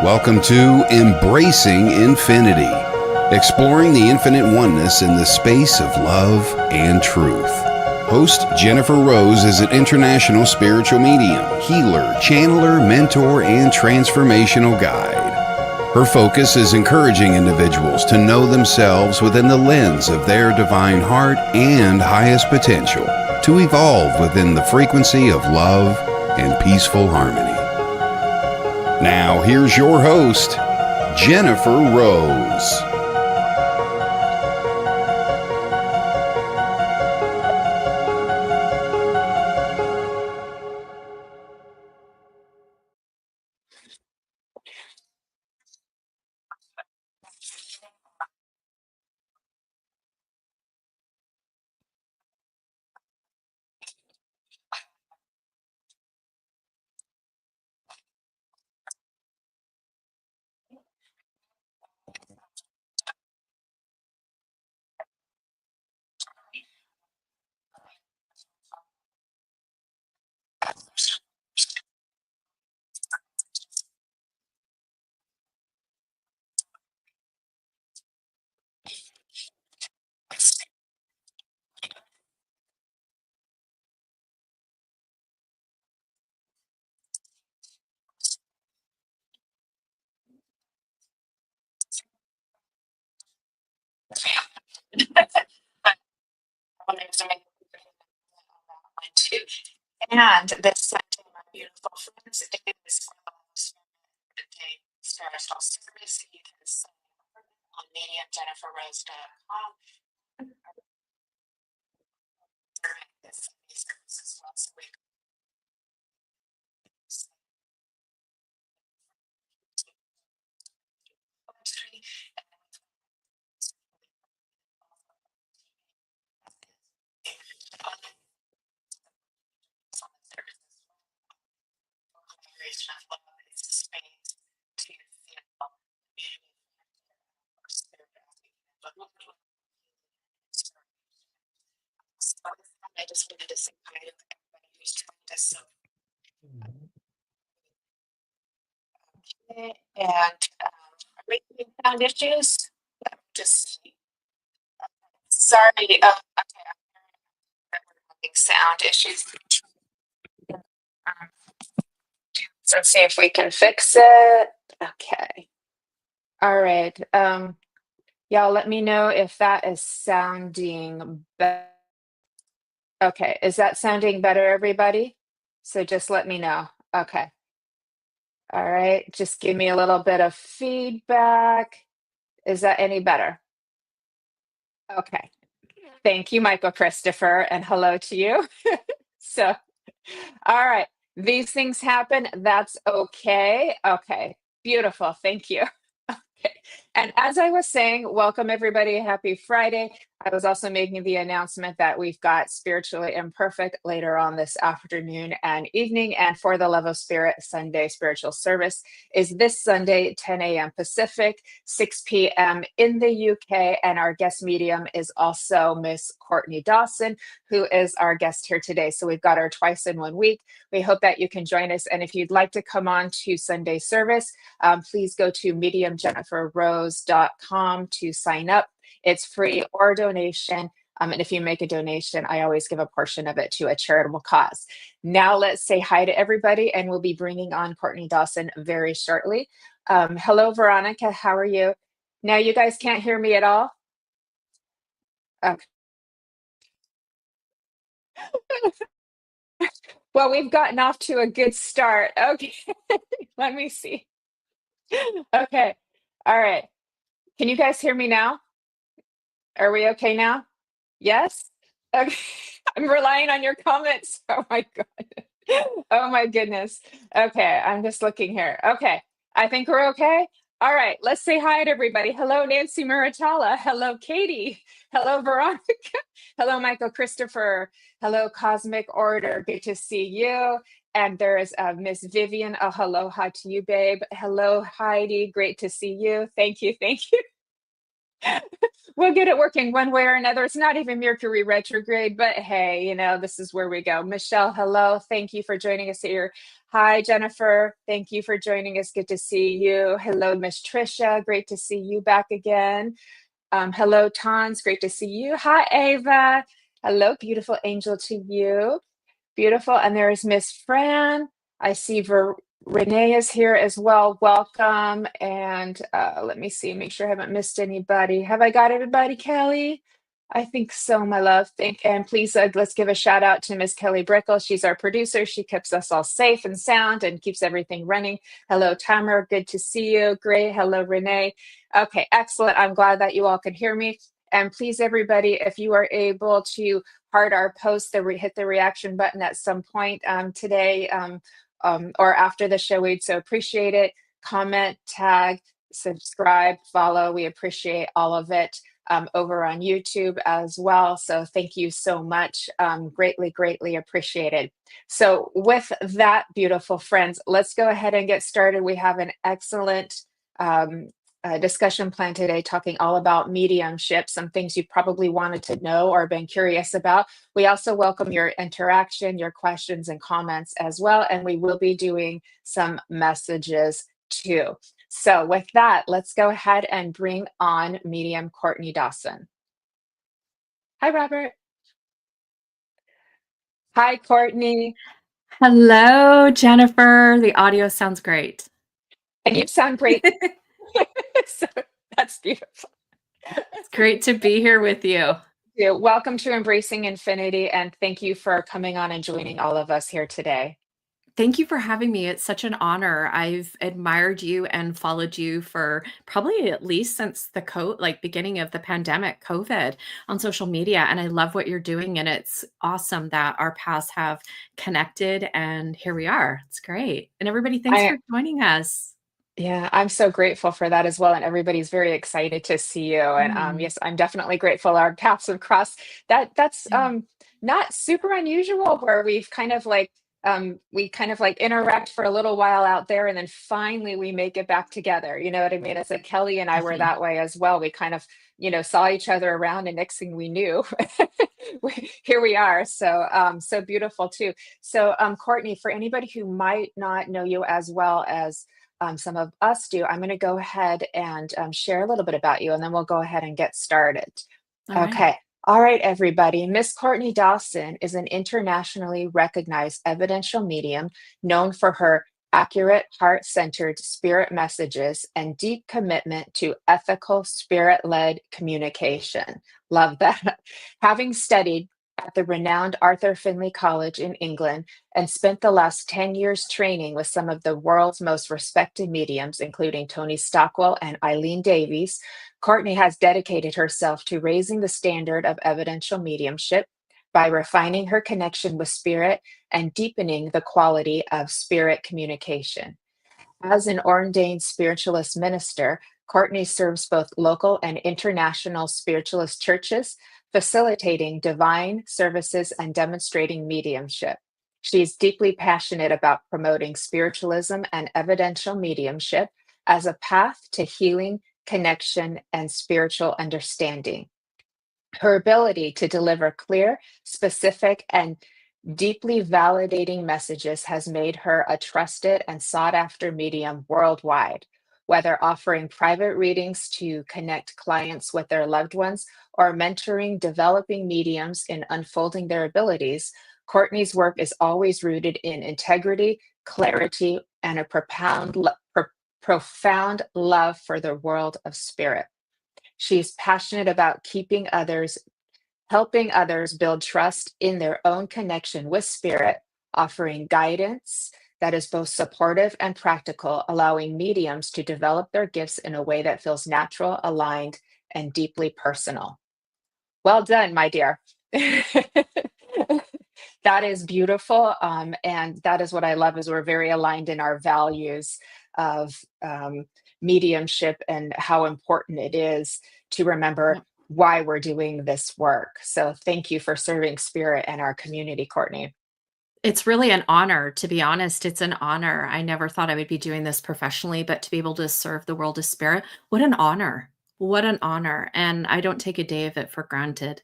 Welcome to Embracing Infinity, exploring the infinite oneness in the space of love and truth. Host Jennifer Rose is an international spiritual medium, healer, channeler, mentor, and transformational guide. Her focus is encouraging individuals to know themselves within the lens of their divine heart and highest potential, to evolve within the frequency of love and peaceful harmony. Now, here's your host, Jennifer Rose. And this Sunday, my beautiful friends, it is for the day spiritual service. You can sign up on mediumjenniferrose.com. This service as well, so we vibration of love is a space to feel beautiful or spirituality. So I just wanted to say hi to everybody who's joined us. So, okay, and are we having sound issues? Let me just see. Sorry. Okay. We're having sound issues. So see if we can fix it. Okay. All right. Y'all let me know if that is sounding better. Okay. Is that sounding better, everybody? So just let me know. Okay. All right. Just give me a little bit of feedback. Is that any better? Okay. Thank you, Michael Christopher, and hello to you. So, all right. These things happen. That's okay. Okay. Beautiful. Thank you. Okay. And as I was saying, welcome everybody. Happy Friday. I was also making the announcement that we've got Spiritually Imperfect later on this afternoon and evening. And For the Love of Spirit Sunday spiritual service is this Sunday, 10 a.m. Pacific, 6 p.m. in the UK. And our guest medium is also Miss Courtney Dawson, who is our guest here today. So we've got her twice in 1 week. We hope that you can join us. And if you'd like to come on to Sunday service, please go to mediumjenniferrose.com to sign up. It's free or donation. And if you make a donation, I always give a portion of it to a charitable cause. Now let's say hi to everybody, and we'll be bringing on Courtney Dawson very shortly. Hello, Veronica. How are you? Now you guys can't hear me at all? Okay. Well, we've gotten off to a good start. Okay. Let me see. Okay. All right. Can you guys hear me now? Are we okay now? Yes? Okay. I'm relying on your comments. Oh my God. Oh my goodness. Okay, I'm just looking here. Okay, I think we're okay. All right, let's say hi to everybody. Hello, Nancy Muratala. Hello, Katie. Hello, Veronica. Hello, Michael Christopher. Hello, Cosmic Order. Good to see you. And there is Miss Vivian. Oh, hello, hi to you, babe. Hello, Heidi. Great to see you. Thank you. Thank you. We'll get it working one way or another. It's not even Mercury retrograde, but hey, this is where we go. Michelle, hello. Thank you for joining us here. Hi, Jennifer. Thank you for joining us. Good to see you. Hello, Miss Trisha. Great to see you back again. Hello, Tons. Great to see you. Hi, Ava. Hello, beautiful angel to you. Beautiful. And there's Miss Fran. I see Renee is here as well. Welcome. And let me see, make sure I haven't missed anybody. Have I got everybody, Kelly? I think so, my love. And please, let's give a shout out to Miss Kelly Brickle. She's our producer. She keeps us all safe and sound and keeps everything running. Hello, Tamara. Good to see you. Great. Hello, Renee. Okay, excellent. I'm glad that you all could hear me. And please, everybody, if you are able to heart our post, hit the reaction button at some point today or after the show, we'd so appreciate it. Comment, tag, subscribe, follow. We appreciate all of it over on YouTube as well. So thank you so much. Greatly, greatly appreciated. So with that, beautiful friends, let's go ahead and get started. We have an excellent discussion plan today, talking all about mediumship, some things you probably wanted to know or been curious about. We also welcome your interaction, your questions and comments as well. And we will be doing some messages too. So with that, let's go ahead and bring on medium Courtney Dawson. Hi, Robert. Hi, Courtney. Hello, Jennifer. The audio sounds great. And you sound great. So that's beautiful. It's great to be here with you. Welcome to Embracing Infinity, and thank you for coming on and joining all of us here today. Thank you for having me. It's such an honor. I've admired you and followed you for probably at least since the beginning of the pandemic, COVID, on social media. And I love what you're doing. And it's awesome that our paths have connected. And here we are. It's great. And everybody, thanks for joining us. Yeah, I'm so grateful for that as well. And everybody's very excited to see you. And yes, I'm definitely grateful our paths have crossed. That's not super unusual, where we've kind of like interact for a little while out there, and then finally we make it back together. You know what I mean? It's like Kelly and I were that way as well. We kind of, saw each other around, and next thing we knew, here we are. So so beautiful too. So Courtney, for anybody who might not know you as well as some of us do, I'm going to go ahead and share a little bit about you, and then we'll go ahead and get started. Okay. All right, everybody. Miss Courtney Dawson is an internationally recognized evidential medium known for her accurate, heart-centered spirit messages and deep commitment to ethical, spirit-led communication. Love that. Having studied at the renowned Arthur Findlay College in England and spent the last 10 years training with some of the world's most respected mediums, including Tony Stockwell and Eileen Davies, Courtney has dedicated herself to raising the standard of evidential mediumship by refining her connection with spirit and deepening the quality of spirit communication. As an ordained spiritualist minister, Courtney serves both local and international spiritualist churches, facilitating divine services and demonstrating mediumship. She is deeply passionate about promoting spiritualism and evidential mediumship as a path to healing, connection, and spiritual understanding. Her ability to deliver clear, specific, and deeply validating messages has made her a trusted and sought after medium worldwide. Whether offering private readings to connect clients with their loved ones or mentoring developing mediums in unfolding their abilities, Courtney's work is always rooted in integrity, clarity, and a profound love for the world of spirit. She's passionate about helping others build trust in their own connection with spirit, offering guidance that is both supportive and practical, allowing mediums to develop their gifts in a way that feels natural, aligned, and deeply personal. Well done, my dear. That is beautiful. And that is what I love, is we're very aligned in our values of mediumship and how important it is to remember why we're doing this work. So thank you for serving spirit and our community, Courtney. It's really an honor, to be honest. It's an honor. I never thought I would be doing this professionally, but to be able to serve the world of spirit, what an honor. What an honor. And I don't take a day of it for granted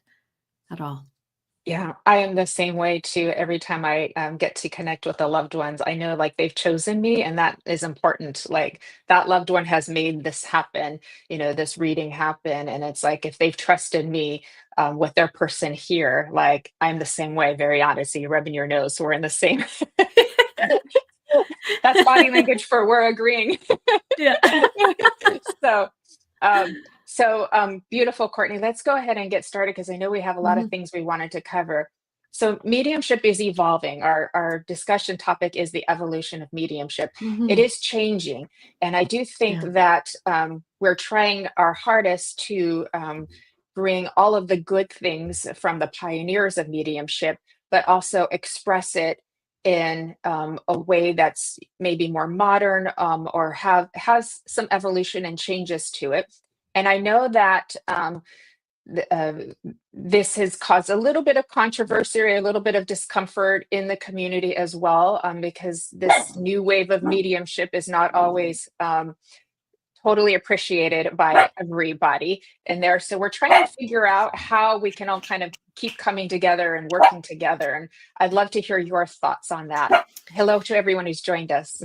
at all. Yeah, I am the same way too. Every time I get to connect with the loved ones, I know like they've chosen me, and that is important. Like that loved one has made this happen, this reading happen. And it's like if they've trusted me with their person here, like I'm the same way, very honestly, you're rubbing your nose. So we're in the same. That's body language for we're agreeing. Yeah. so beautiful, Courtney. Let's go ahead and get started because I know we have a lot of Mhm. things we wanted to cover. So mediumship is evolving. Our discussion topic is the evolution of mediumship. It Mhm. is changing, and I do think Yeah. that we're trying our hardest to bring all of the good things from the pioneers of mediumship, but also express it in a way that's maybe more modern, or has some evolution and changes to it. And I know that this has caused a little bit of controversy, or a little bit of discomfort in the community as well, because this new wave of mediumship is not always totally appreciated by everybody in there. So we're trying to figure out how we can all kind of keep coming together and working together. And I'd love to hear your thoughts on that. Hello to everyone who's joined us.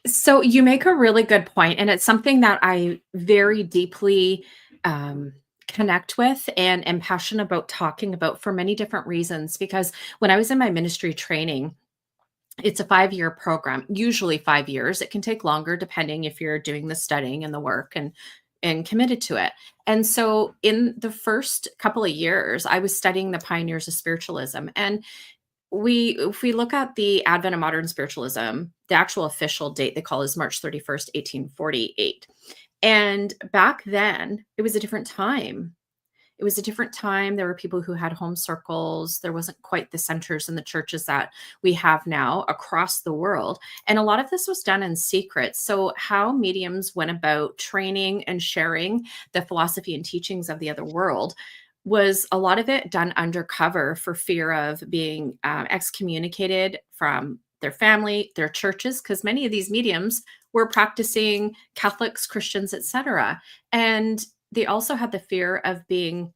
So you make a really good point, and it's something that I very deeply um, connect with and am passionate about talking about for many different reasons. Because when I was in my ministry training, it's a 5-year program, usually 5 years. It can take longer depending if you're doing the studying and the work and committed to it. And so in the first couple of years, I was studying the pioneers of spiritualism. And if we look at the advent of modern spiritualism, the actual official date they call is March 31st, 1848. And back then, it was a different time. It was a different time. There were people who had home circles. There wasn't quite the centers and the churches that we have now across the world. And a lot of this was done in secret. So, how mediums went about training and sharing the philosophy and teachings of the other world was a lot of it done undercover for fear of being excommunicated from their family, their churches, because many of these mediums were practicing Catholics, Christians, etc. And they also had the fear of being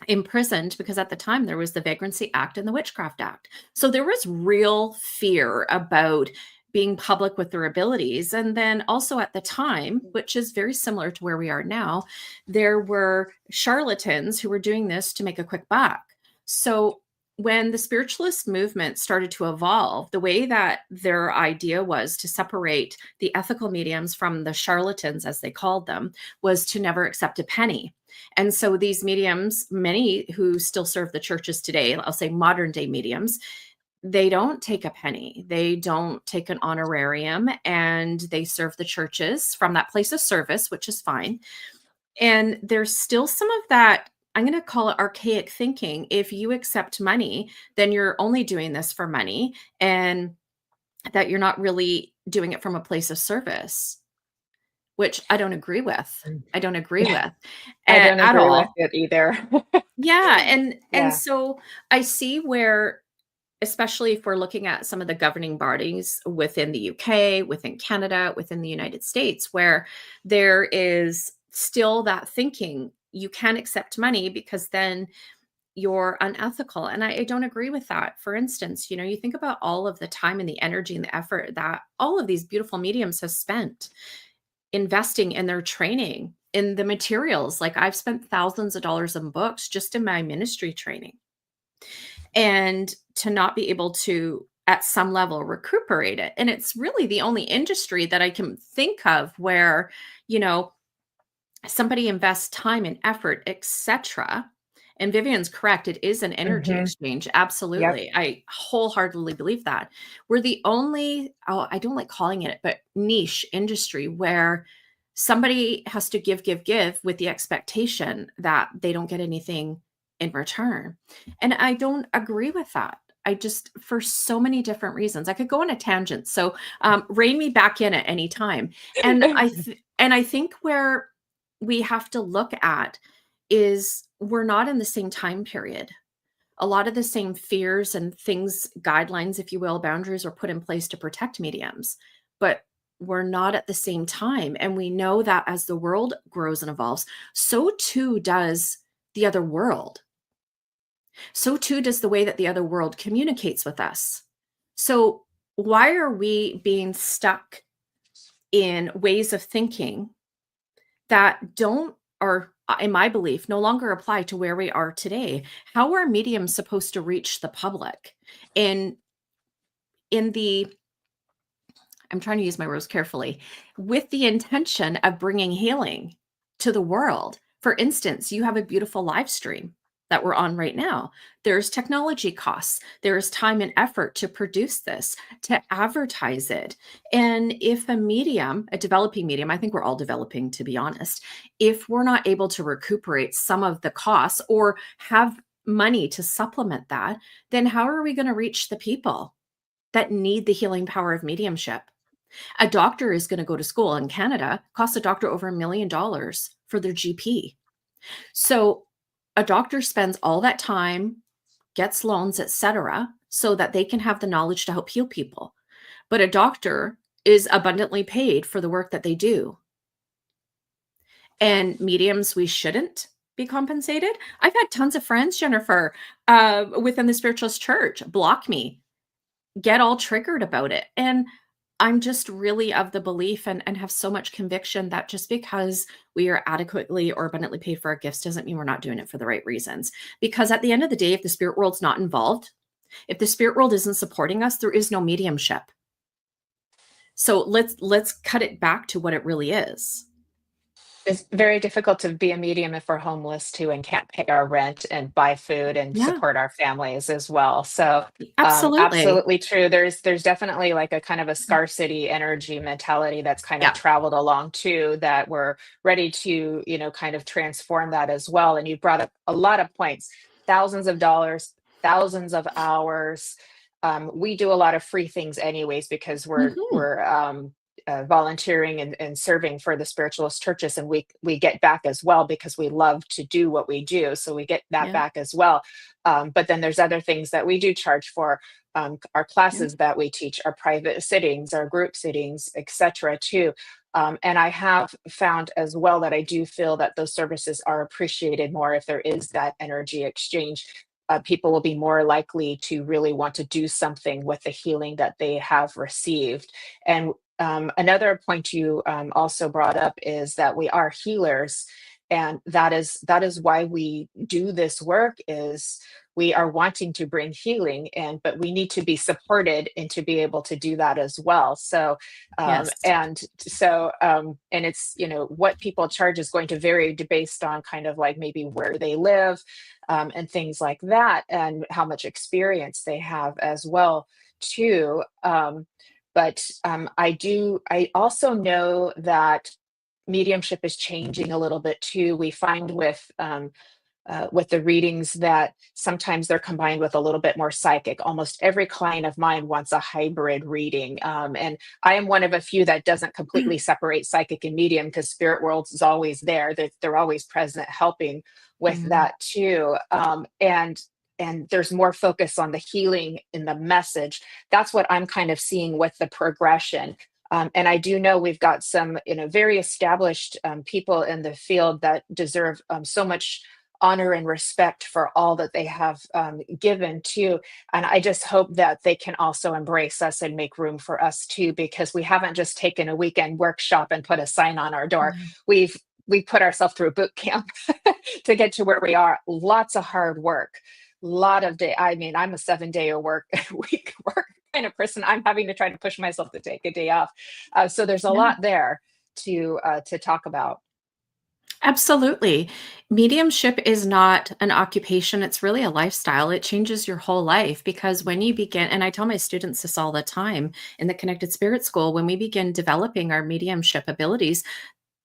imprisoned because at the time there was the Vagrancy Act and the Witchcraft Act. So there was real fear about being public with their abilities. And then also at the time, which is very similar to where we are now, there were charlatans who were doing this to make a quick buck. So when the spiritualist movement started to evolve, the way that their idea was to separate the ethical mediums from the charlatans, as they called them, was to never accept a penny. And so these mediums, many who still serve the churches today, I'll say modern day mediums, they don't take a penny. They don't take an honorarium, and they serve the churches from that place of service, which is fine. And there's still some of that, I'm going to call it archaic thinking. If you accept money, then you're only doing this for money, and that you're not really doing it from a place of service, which I don't agree with. I don't agree Yeah, with I don't at agree with all. it either. Yeah, and Yeah. so I see where, especially if we're looking at some of the governing bodies within the UK, within Canada, within the United States, where there is still that thinking you can't accept money because then you're unethical. And I don't agree with that. For instance, you think about all of the time and the energy and the effort that all of these beautiful mediums have spent investing in their training, in the materials. Like I've spent thousands of dollars in books just in my ministry training. And to not be able to, at some level, recuperate it. And it's really the only industry that I can think of where, you know, somebody invests time and effort, etc. And Vivian's correct. It is an energy Hmm. exchange. Yep. Absolutely. I wholeheartedly believe that. We're the only, oh, I don't like calling it, but niche industry where somebody has to give with the expectation that they don't get anything in return. And I don't agree with that. I just, for so many different reasons, I could go on a tangent. So rein me back in at any time. And I think where we have to look at is we're not in the same time period. A lot of the same fears and things, guidelines, if you will, boundaries are put in place to protect mediums. But we're not at the same time. And we know that as the world grows and evolves, so too does the other world. So too does the way that the other world communicates with us. So why are we being stuck in ways of thinking that don't, or in my belief, no longer apply to where we are today? How are mediums supposed to reach the public in the, I'm trying to use my words carefully, with the intention of bringing healing to the world? For instance, you have a beautiful live stream that we're on right now. There's technology costs. There's time and effort to produce this, to advertise it. And if a medium, a developing medium, I think we're all developing, to be honest, if we're not able to recuperate some of the costs or have money to supplement that, then how are we going to reach the people that need the healing power of mediumship? A doctor is going to go to school in Canada, costs a doctor over $1 million for their GP. So a doctor spends all that time, gets loans, etc., so that they can have the knowledge to help heal people. But a doctor is abundantly paid for the work that they do. And mediums, we shouldn't be compensated. I've had tons of friends, Jennifer, within the Spiritualist church block me, get all triggered about it. And I'm just really of the belief and have so much conviction that just because we are adequately or abundantly paid for our gifts doesn't mean we're not doing it for the right reasons. Because at the end of the day, if the spirit world's not involved, if the spirit world isn't supporting us, there is no mediumship. So let's cut it back to what it really is. It's very difficult to be a medium if we're homeless too and can't pay our rent and buy food and Yeah, support our families as well. So absolutely. absolutely true. There's definitely like a kind of a scarcity energy mentality that's kind of Yeah. traveled along too, that we're ready to, kind of transform that as well. And you brought up a lot of points, thousands of dollars, thousands of hours. We do a lot of free things anyways because Mhm. we're volunteering and serving for the spiritualist churches, and we get back as well because we love to do what we do, so we get that Yeah. back as well. But then there's other things that we do charge for, our Yeah. classes that we teach, our private sittings, our group sittings, etc. too. And I have found as well that I do feel that those services are appreciated more if there is that energy exchange. People will be more likely to really want to do something with the healing that they have received. And another point you also brought up is that we are healers, and that is why we do this work. Is we are wanting to bring healing, but we need to be supported and to be able to do that as well. So Yes. and it's what people charge is going to vary based on kind of like maybe where they live, and things like that, and how much experience they have as well too. I also know that mediumship is changing a little bit too. We find with the readings that sometimes they're combined with a little bit more psychic. Almost every client of mine wants a hybrid reading. And I am one of a few that doesn't completely separate psychic and medium, because spirit worlds is always there. They're always present helping with Mm. that too. And there's more focus on the healing in the message. That's what I'm kind of seeing with the progression. And I do know we've got some, very established people in the field that deserve so much honor and respect for all that they have given too. And I just hope that they can also embrace us and make room for us too, because we haven't just taken a weekend workshop and put a sign on our door. Yeah. We put ourselves through a boot camp to get to where we are. Lots of hard work, lot of day. I mean, I'm a 7-day a work week work kind of person. I'm having to try to push myself to take a day off. So there's a Yeah. lot there to talk about. Absolutely. Mediumship is not an occupation, it's really a lifestyle. It changes your whole life because when you begin, and I tell my students this all the time in the Connected Spirit School, when we begin developing our mediumship abilities,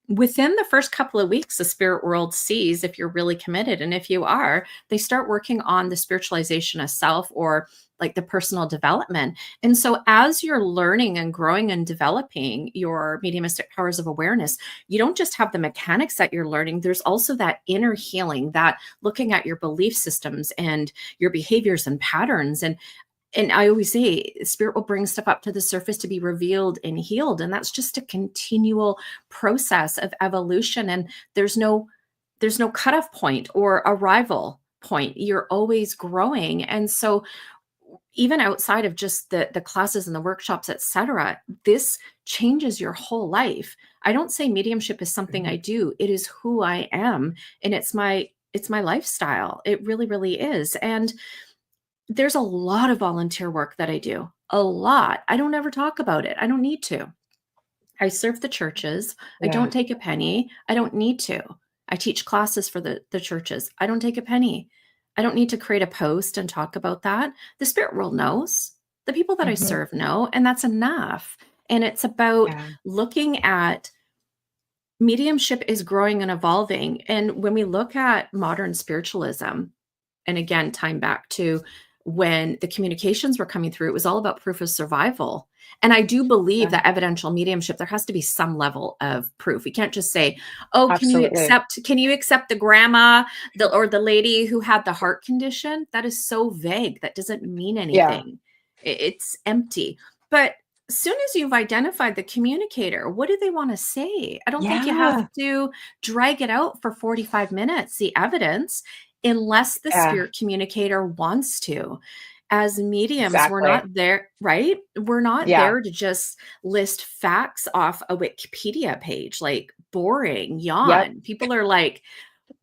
within the first couple of weeks, the spirit world sees if you're really committed. And if you are, they start working on the spiritualization of self, or like the personal development. And so as you're learning and growing and developing your mediumistic powers of awareness, you don't just have the mechanics that you're learning. There's also that inner healing, that looking at your belief systems and your behaviors and patterns. And And I always say spirit will bring stuff up to the surface to be revealed and healed. And that's just a continual process of evolution. And there's no cutoff point or arrival point. You're always growing. And so even outside of just the classes and the workshops, etc., this changes your whole life. I don't say mediumship is something I do. It is who I am. And it's my lifestyle. It really, really is. And there's a lot of volunteer work that I do. A lot. I don't ever talk about it. I don't need to. I serve the churches. I Yeah. don't take a penny. I don't need to. I teach classes for the churches. I don't take a penny. I don't need to create a post and talk about that. The spirit world knows. The people that I serve know, and that's enough. And it's about looking at mediumship is growing and evolving. And when we look at modern spiritualism, and again, time back to when the communications were coming through, it was all about proof of survival. And I do believe that evidential mediumship, there has to be some level of proof. We can't just say, oh, Absolutely. can you accept the grandma or the lady who had the heart condition? That is so vague. That doesn't mean anything. It's empty. But as soon as you've identified the communicator, what do they want to say? I don't think you have to drag it out for 45 minutes, the evidence, unless the spirit communicator wants to. As mediums, we're not there, right? We're not there to just list facts off a Wikipedia page, like boring, yawn. People are like,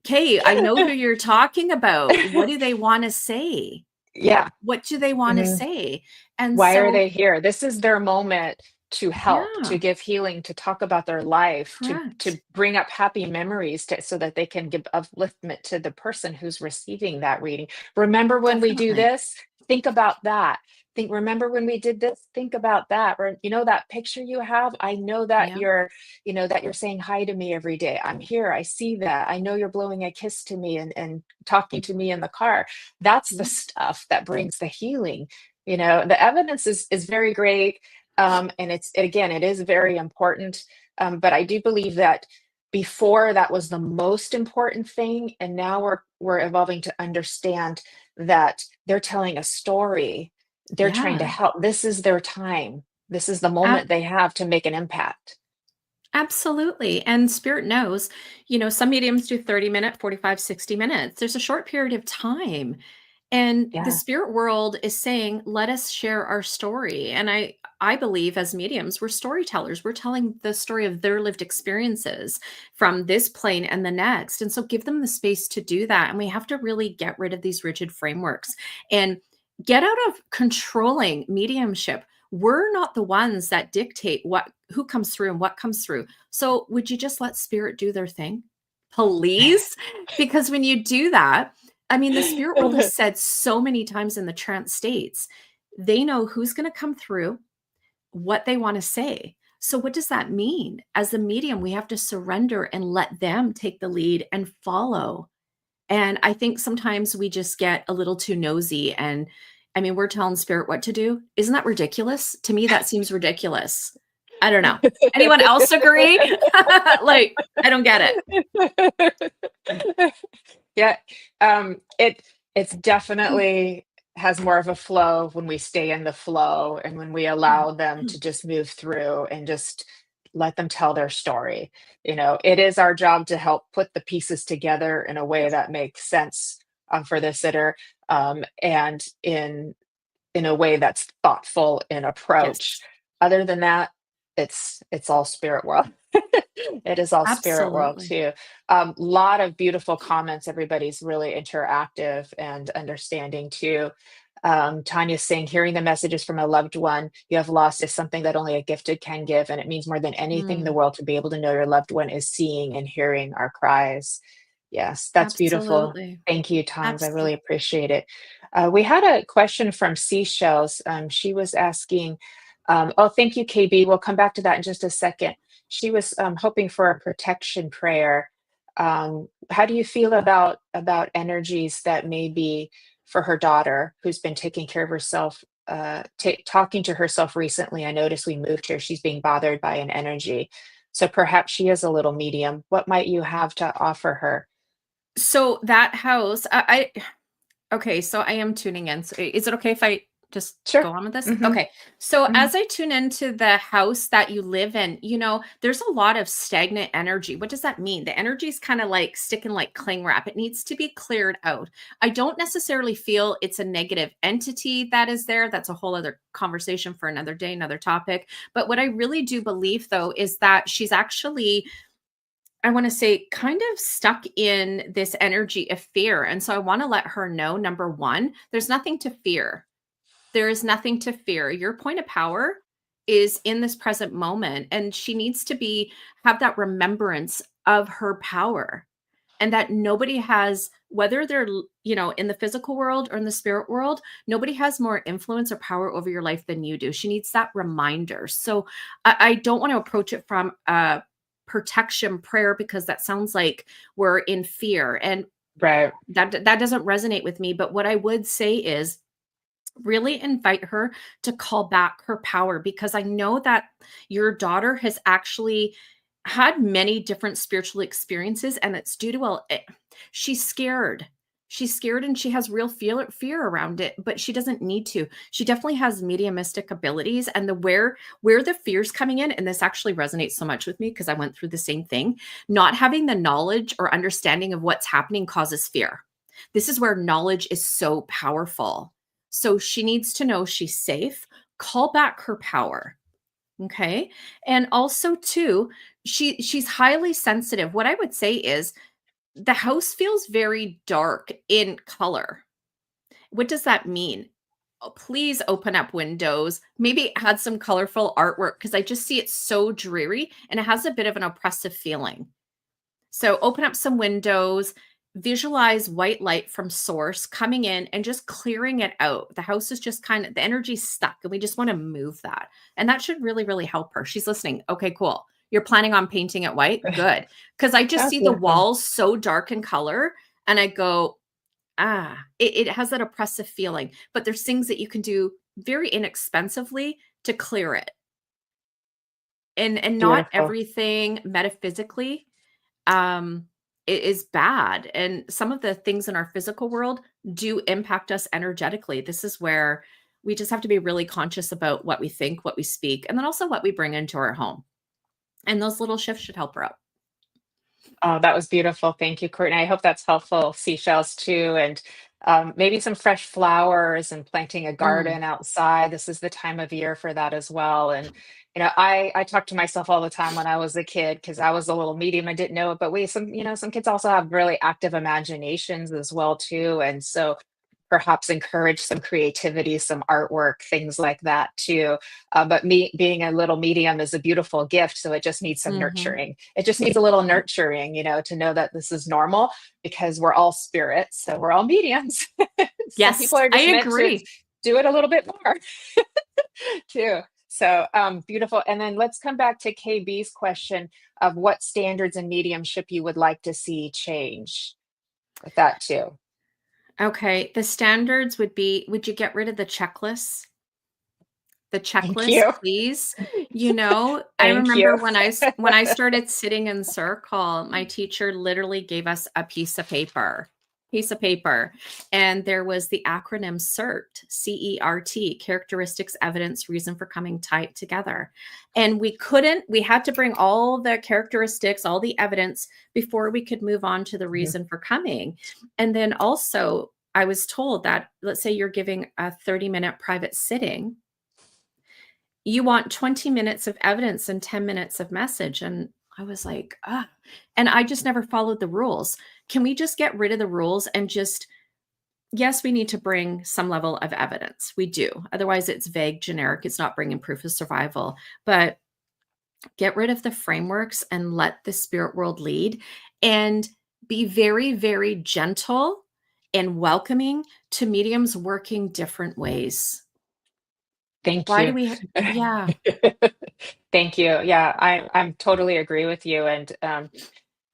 okay, I know who you're talking about. What do they want to say? Yeah. What do they want to say? And why are they here? This is their moment to help, Yeah. to give healing, to talk about their life, to Correct. bring up happy memories so that they can give upliftment to the person who's receiving that reading. Remember when we do Definitely. this? Think about that. Remember when we did this? Think about that. Or, that picture you have, I know that Yeah. that you're saying hi to me every day. I'm here. I see that. I know you're blowing a kiss to me and talking to me in the car. That's the Yeah. stuff that brings the healing. The evidence is very great. And it is very important. But I do believe that before that was the most important thing. And now we're evolving to understand that they're telling a story. They're trying to Yeah. help. This is their time. This is the Ab- moment they have to make an impact. Absolutely. And spirit knows, some mediums do 30-minute, 45, 60 minutes. There's a short period of time. And the Yeah. spirit world is saying, let us share our story. And I believe as mediums, we're storytellers. We're telling the story of their lived experiences from this plane and the next. And so give them the space to do that. And we have to really get rid of these rigid frameworks and get out of controlling mediumship. We're not the ones that dictate who comes through and what comes through. So would you just let spirit do their thing? Please? Because when you do that, I mean, the spirit world has said so many times in the trance states, they know who's going to come through, what they want to say. So what does that mean? As a medium, we have to surrender and let them take the lead and follow. And I think sometimes we just get a little too nosy. And I mean, we're telling spirit what to do. Isn't that ridiculous? To me, that seems ridiculous. I don't know. Anyone else agree? Like, I don't get it. Yeah. It's definitely has more of a flow when we stay in the flow and when we allow them it. to just move through and just let them tell their story. It is our job to help put the pieces together in a way that makes sense for the sitter, and in a way that's thoughtful in approach. Yes, Other than that, it's all spirit world. It is all spirit world absolutely. too. Lot of beautiful comments. Everybody's really interactive and understanding too. Tanya's saying, hearing the messages from a loved one you have lost is something that only a gifted can give, and it means more than anything in the Mm, world to be able to know your loved one is seeing and hearing our cries. Yes, that's beautiful. absolutely. Thank you, Tons. I really Absolutely. appreciate it. We had a question from Seashells. She was asking, oh, thank you, KB. We'll come back to that in just a second. She was hoping for a protection prayer. How do you feel about energies that may be for her daughter who's been taking care of herself, talking to herself recently? I noticed we moved here. She's being bothered by an energy. So perhaps she is a little medium. What might you have to offer her? So that house, okay, so I am tuning in. So is it okay if I just Sure. go on with this? Mm-hmm. Okay. So Mm-hmm. as I tune into the house that you live in, there's a lot of stagnant energy. What does that mean? The energy is kind of like sticking like cling wrap. It needs to be cleared out. I don't necessarily feel it's a negative entity that is there. That's a whole other conversation for another day, another topic. But what I really do believe, though, is that she's actually, I want to say, kind of stuck in this energy of fear. And so I want to let her know, number one, there's nothing to fear. There is nothing to fear. Your point of power is in this present moment, and she needs to have that remembrance of her power, and that nobody has, whether they're, in the physical world or in the spirit world, nobody has more influence or power over your life than you do. She needs that reminder. So I don't want to approach it from a protection prayer, because that sounds like we're in fear, and Right. that doesn't resonate with me. But what I would say is, really invite her to call back her power, because I know that your daughter has actually had many different spiritual experiences, and it's due to she's scared. She's scared, and she has real fear around it, but she doesn't need to. She definitely has mediumistic abilities, and where the fear's coming in, and this actually resonates so much with me because I went through the same thing. Not having the knowledge or understanding of what's happening causes fear. This is where knowledge is so powerful. So she needs to know she's safe, call back her power. Okay. And also too, she's highly sensitive. What I would say is the house feels very dark in color. What does that mean? Oh, please open up windows, maybe add some colorful artwork, because I just see it so dreary and it has a bit of an oppressive feeling. So open up some windows, visualize white light from source coming in and just clearing it out. The house is just kind of, the energy's stuck, and we just want to move that. And that should really, really help her. She's listening. Okay, cool. You're planning on painting it white? Good. Because I just That's see the beautiful. walls so dark in color, and I go, it has that oppressive feeling. But there's things that you can do very inexpensively to clear it. And not Beautiful. everything metaphysically it is bad. And some of the things in our physical world do impact us energetically. This is where we just have to be really conscious about what we think, what we speak, and then also what we bring into our home. And those little shifts should help her out. Oh, that was beautiful. Thank you, Courtney. I hope that's helpful. Seashells too, and maybe some fresh flowers and planting a Mm, garden outside. This is the time of year for that as well. And I talk to myself all the time when I was a kid, because I was a little medium. I didn't know it, but some kids also have really active imaginations as well too, and so perhaps encourage some creativity, some artwork, things like that too. But me being a little medium is a beautiful gift. So it just needs some mhm. nurturing. It just needs a little nurturing, to know that this is normal, because we're all spirits. So we're all mediums. Some Yes, people are I just meant to agree. do it a little bit more too. So beautiful. And then let's come back to KB's question of what standards in mediumship you would like to see change with that too. Okay, the standards would be, would you get rid of the checklists? The Thank checklist, you. please. I Thank you. remember when I started sitting in circle, my teacher literally gave us a piece of paper, and there was the acronym CERT, CERT, characteristics, evidence, reason for coming tight together. And we had to bring all the characteristics, all the evidence before we could move on to the Mhm. reason for coming. And then also, I was told that, let's say you're giving a 30-minute private sitting, you want 20 minutes of evidence and 10 minutes of message. And I was like, and I just never followed the rules. Can we just get rid of the rules and just, yes, we need to bring some level of evidence. We do. Otherwise, it's vague, generic. It's not bringing proof of survival. But get rid of the frameworks and let the spirit world lead, and be very, very gentle and welcoming to mediums working different ways. Thank Why do you. we, yeah. Thank you. Yeah, I'm totally agree with you. And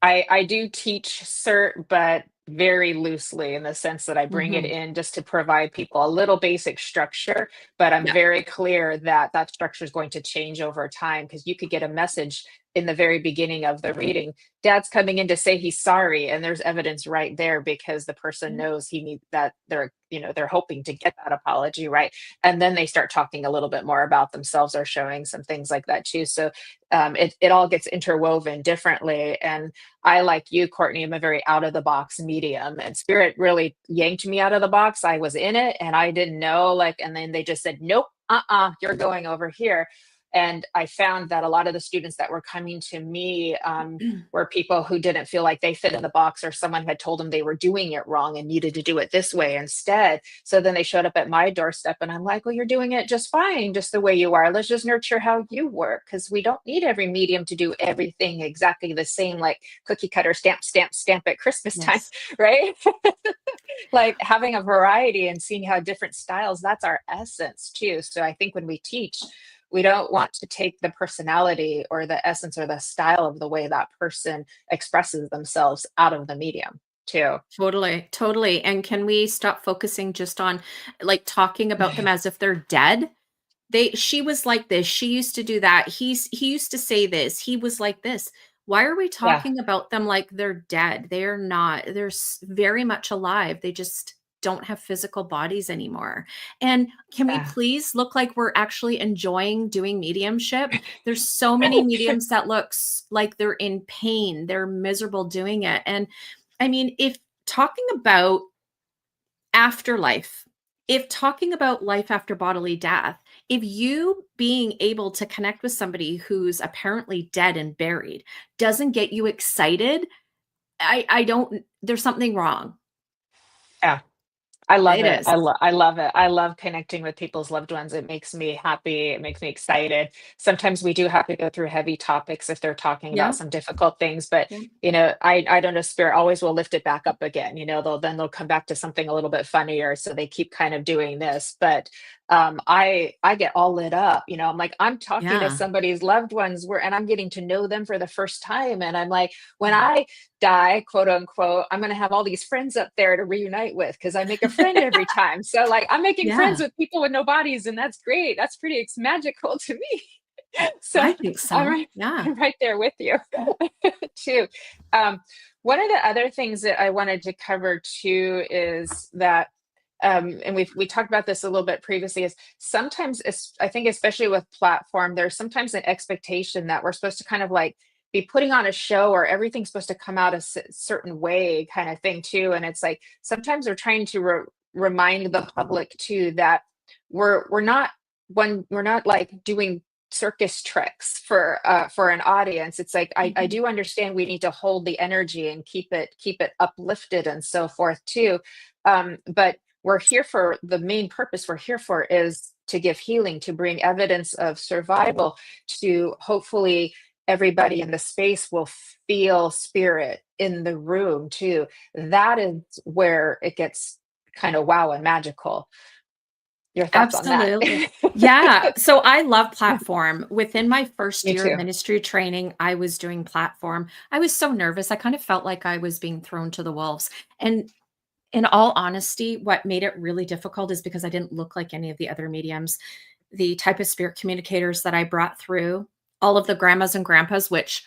I do teach CERT, but very loosely, in the sense that I bring it Mhm. in just to provide people a little basic structure. But I'm Yeah. very clear that that structure is going to change over time, because you could get a message in the very beginning of the reading, dad's coming in to say he's sorry, and there's evidence right there because the person knows he needs that, they're hoping to get that apology, right? And then they start talking a little bit more about themselves or showing some things like that too. So it all gets interwoven differently. And I, like you, Courtney, am a very out of the box medium, and spirit really yanked me out of the box. I was in it and I didn't know, like, and then they just said, nope, you're going over here. And I found that a lot of the students that were coming to me were people who didn't feel like they fit in the box, or someone had told them they were doing it wrong and needed to do it this way instead. So then they showed up at my doorstep and I'm like, well, you're doing it just fine, just the way you are. Let's just nurture how you work, because we don't need every medium to do everything exactly the same, like cookie cutter, stamp, stamp, stamp at Christmas time, Yes. right? Like having a variety and seeing how different styles, that's our essence too. So I think when we teach, we don't want to take the personality or the essence or the style of the way that person expresses themselves out of the medium too. Totally, totally. And can we stop focusing just on like talking about them as if they're dead? She was like this, she used to do that. He used to say this, he was like this. Why are we Yeah. talking about them like they're dead? They are not. Very much alive. They just don't have physical bodies anymore. And can we Yeah. please look like we're actually enjoying doing mediumship? There's so many mediums that looks like they're in pain. They're miserable doing it. And I mean, if talking about afterlife, if talking about life after bodily death, if you being able to connect with somebody who's apparently dead and buried doesn't get you excited, I don't, there's something wrong. Yeah. I love It it. is. I love it. I love connecting with people's loved ones. It makes me happy. It makes me excited. Sometimes we do have to go through heavy topics if they're talking about Yeah. some difficult things, but Yeah. I don't know, spirit always will lift it back up again. They'll come back to something a little bit funnier. So they keep kind of doing this. But I get all lit up. I'm like, I'm talking to Yeah. somebody's loved ones and I'm getting to know them for the first time. And I'm like, when I die, quote unquote, I'm going to have all these friends up there to reunite with, because I make a friend every time. So like I'm making friends Yeah. with people with no bodies, and that's great. That's pretty magical to me. I So think I'm so. right, Yeah. I'm right there with you too. Um, One of the other things that I wanted to cover too is that and we talked about this a little bit previously, is sometimes I think especially with platform, there's sometimes an expectation that we're supposed to kind of like be putting on a show, or everything's supposed to come out a certain way kind of thing too. And it's like sometimes we're trying to remind the public too that we're not we're not like doing circus tricks for an audience. It's like I Mhm. do understand we need to hold the energy and keep it uplifted and so forth too. But we're here for the main purpose we're here for is to give healing, to bring evidence of survival, to hopefully everybody in the space will feel spirit in the room too. That is where it gets kind of wow and magical. Your thoughts on that? Absolutely. Yeah. So I love platform. Within my first Me year of too. ministry training, I was doing platform. I was so nervous. I kind of felt like I was being thrown to the wolves. And in all honesty, what made it really difficult is because I didn't look like any of the other mediums. The type of spirit communicators that I brought through, all of the grandmas and grandpas, which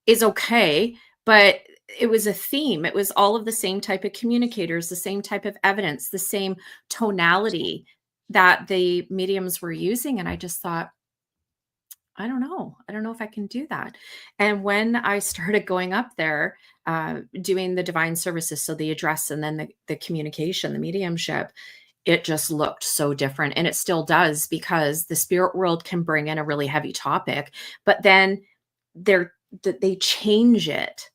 is okay, but it was a theme. It was all of the same type of communicators, the same type of evidence, the same tonality that the mediums were using. And I just thought, I don't know. I don't know if I can do that. And when I started going up there, doing the divine services, so the address and then the communication, the mediumship, it just looked so different. And it still does, because the spirit world can bring in a really heavy topic, but then they're, they change it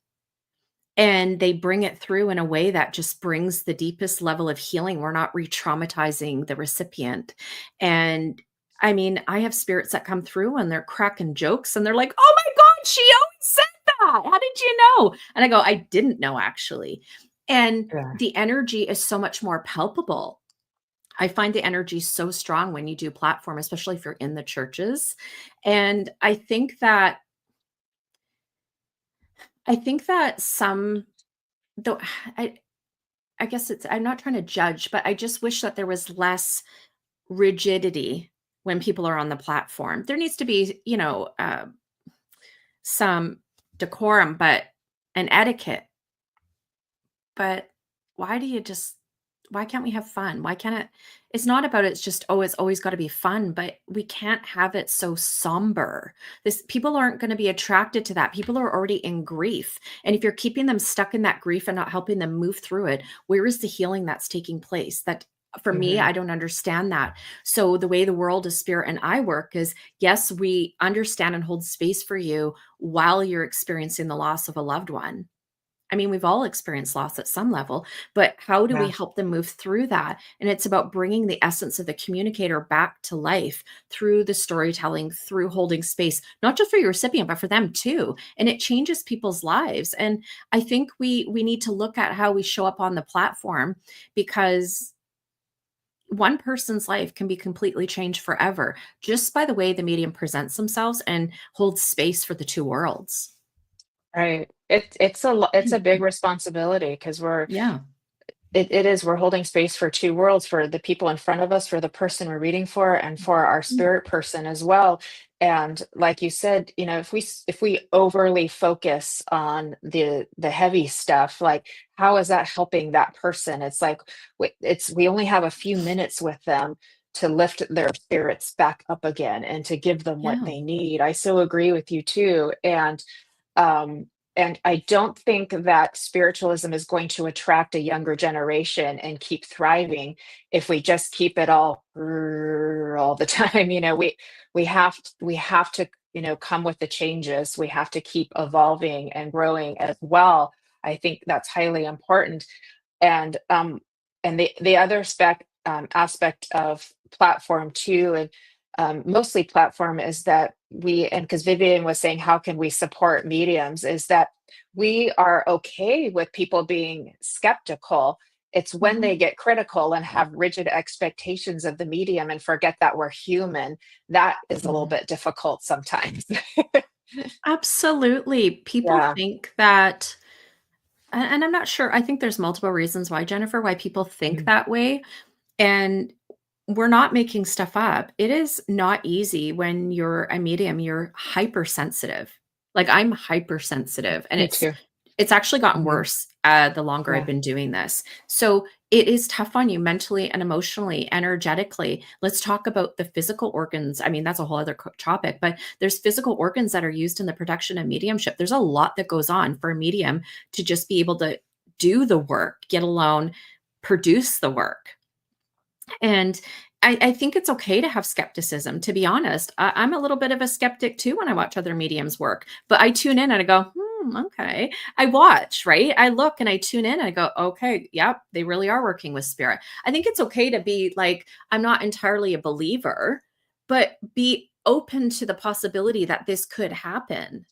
and they bring it through in a way that just brings the deepest level of healing. We're not re-traumatizing the recipient. And I mean, I have spirits that come through and they're cracking jokes and they're like, "Oh my God, she always said that. How did you know?" And I go, "I didn't know, actually." And Yeah. the energy is so much more palpable. I find the energy so strong when you do platform, especially if you're in the churches. And I think that some, though, I I guess it's, I'm not trying to judge, but I just wish that there was less rigidity when people are on the platform. There needs to be, some decorum, but an etiquette. But why can't we have fun? Why can't it's not about it's just, oh, it's always got to be fun, but we can't have it so somber. People aren't going to be attracted to that. People are already in grief. And if you're keeping them stuck in that grief and not helping them move through it, where is the healing that's taking place? That for me, I don't understand that. So the way the world of spirit and I work is, yes, we understand and hold space for you while you're experiencing the loss of a loved one. I mean, we've all experienced loss at some level, but how do we help them move through that? And it's about bringing the essence of the communicator back to life through the storytelling, through holding space, not just for your recipient, but for them too. And it changes people's lives. And I think we need to look at how we show up on the platform, because one person's life can be completely changed forever just by the way the medium presents themselves and holds space for the two worlds. Right. It's a big responsibility, because Yeah. we're holding space for two worlds, for the people in front of us, for the person we're reading for, and for our spirit person as well. And like you said, if we overly focus on the heavy stuff, like, how is that helping that person? It's like we only have a few minutes with them to lift their spirits back up again and to give them what Yeah. they need. I so agree with you too. Um, and I don't think that spiritualism is going to attract a younger generation and keep thriving if we just keep it all the time. We have to, come with the changes. We have to keep evolving and growing as well. I think that's highly important. And the other aspect of platform too, and mostly platform, is that because Vivian was saying, how can we support mediums, is that we are okay with people being skeptical. It's when they get critical and have rigid expectations of the medium and forget that we're human, that is a little bit difficult sometimes. Absolutely. People Yeah. think that, and I'm not sure. I think there's multiple reasons why, Jennifer, why people think Mhm. that way. And we're not making stuff up. It is not easy when you're a medium, you're hypersensitive. Like, I'm hypersensitive, and Me too. it's actually gotten Mhm. worse the longer I've Yeah. been doing this. So it is tough on you mentally and emotionally, energetically. Let's talk about the physical organs. I mean, that's a whole other topic, but there's physical organs that are used in the production of mediumship. There's a lot that goes on for a medium to just be able to do the work, get alone, produce the work. And I think it's okay to have skepticism, to be honest. I'm a little bit of a skeptic too when I watch other mediums work, but I tune in and I go, okay. I watch, right? I look and I tune in and I go, okay, yep, they really are working with spirit. I think it's okay to be like, I'm not entirely a believer, but be open to the possibility that this could happen.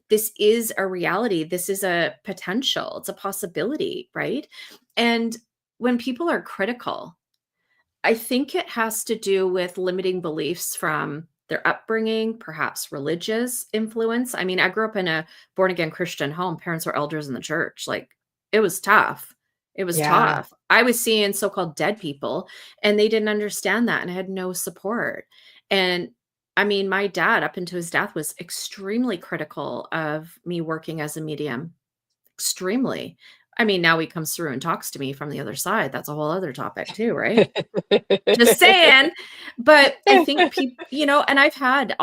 This is a reality. This is a potential. It's a possibility, right? And when people are critical, I think it has to do with limiting beliefs from their upbringing, perhaps religious influence. I mean, I grew up in a born again Christian home. Parents were elders in the church. Like, it was tough. It was Yeah. tough. I was seeing so called dead people, and they didn't understand that, and I had no support. And I mean, my dad, up until his death, was extremely critical of me working as a medium. Extremely. I mean, now he comes through and talks to me from the other side. That's a whole other topic too, right? Just saying. But I think people, and I've had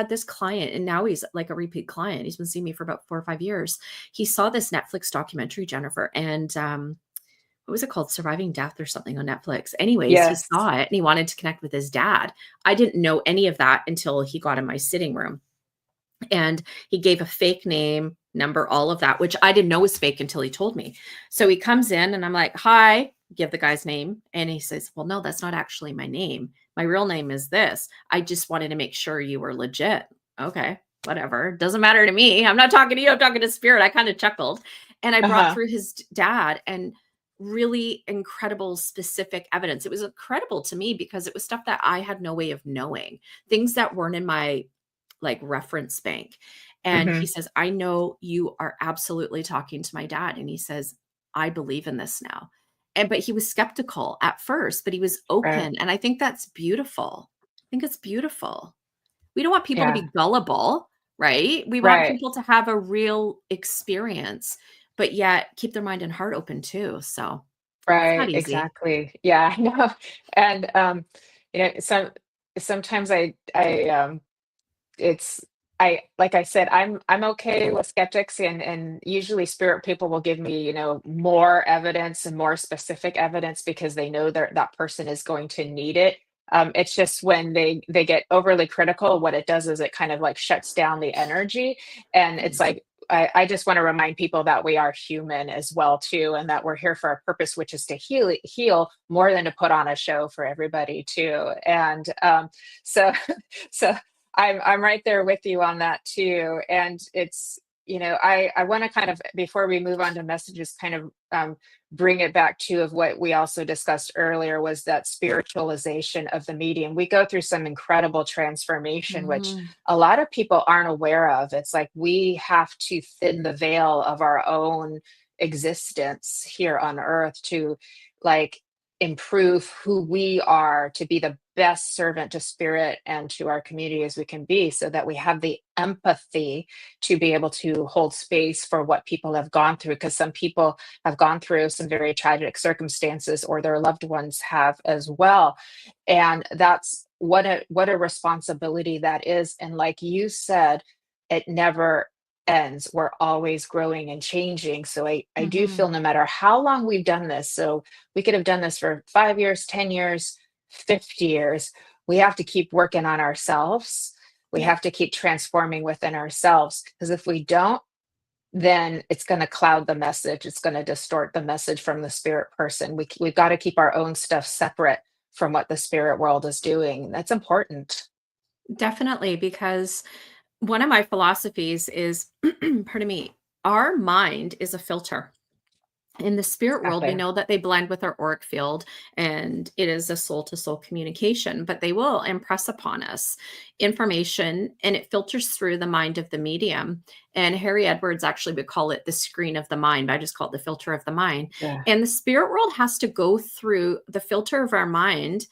this client, and now he's like a repeat client. He's been seeing me for about 4 or 5 years. He saw this Netflix documentary, Jennifer, and what was it called? Surviving Death or something on Netflix. Anyways, he Yes. saw it and he wanted to connect with his dad. I didn't know any of that until he got in my sitting room. And he gave a fake name, number, all of that, which I didn't know was fake until he told me. So he comes in and I'm like, hi, give the guy's name. And he says, well, no, that's not actually my name. My real name is this. I just wanted to make sure you were legit. Okay, whatever. Doesn't matter to me. I'm not talking to you. I'm talking to spirit. I kind of chuckled. And I brought Uh-huh. through his dad and really incredible specific evidence. It was incredible to me because it was stuff that I had no way of knowing, things that weren't in my like reference bank. And he Hmm. says, I know you are absolutely talking to my dad. And he says, I believe in this now. But he was skeptical at first, but he was Right. open. And I think that's beautiful. I think it's beautiful. We don't want people to Yeah. be gullible. right? We want Right. people to have a real experience, but yet keep their mind and heart open too. So it's not Right, easy. exactly. Yeah, I know. And sometimes it's like I said, I'm okay with skeptics, and usually spirit people will give me, more evidence and more specific evidence because they know that person is going to need it. It's just when they get overly critical, what it does is it kind of like shuts down the energy. And it's like I just want to remind people that we are human as well too, and that we're here for a purpose, which is to heal more than to put on a show for everybody too. And so so I'm right there with you on that too. And it's, I want to kind of, before we move on to messages, kind of bring it back to of what we also discussed earlier, was that spiritualization of the medium. We go through some incredible transformation, which Mhm. a lot of people aren't aware of. It's like we have to thin the veil of our own existence here on earth to like improve who we are, to be the best servant to spirit and to our community as we can be, so that we have the empathy to be able to hold space for what people have gone through, because some people have gone through some very tragic circumstances, or their loved ones have as well. And that's what a responsibility that is. And like you said, it never ends. We're always growing and changing. So I do Mhm. feel no matter how long we've done this, so we could have done this for 5 years, 10 years, 50 years. We have to keep working on ourselves. We Yep. have to keep transforming within ourselves. Because if we don't, then it's going to cloud the message. It's going to distort the message from the spirit person. We've got to keep our own stuff separate from what the spirit world is doing. That's important. Definitely, because one of my philosophies is, pardon me, our mind is a filter. In the spirit world, we Exactly. know that they blend with our auric field and it is a soul to soul communication, but they will impress upon us information and it filters through the mind of the medium. And Harry Edwards actually would call it the screen of the mind. I just call it the filter of the mind. Yeah. And the spirit world has to go through the filter of our mind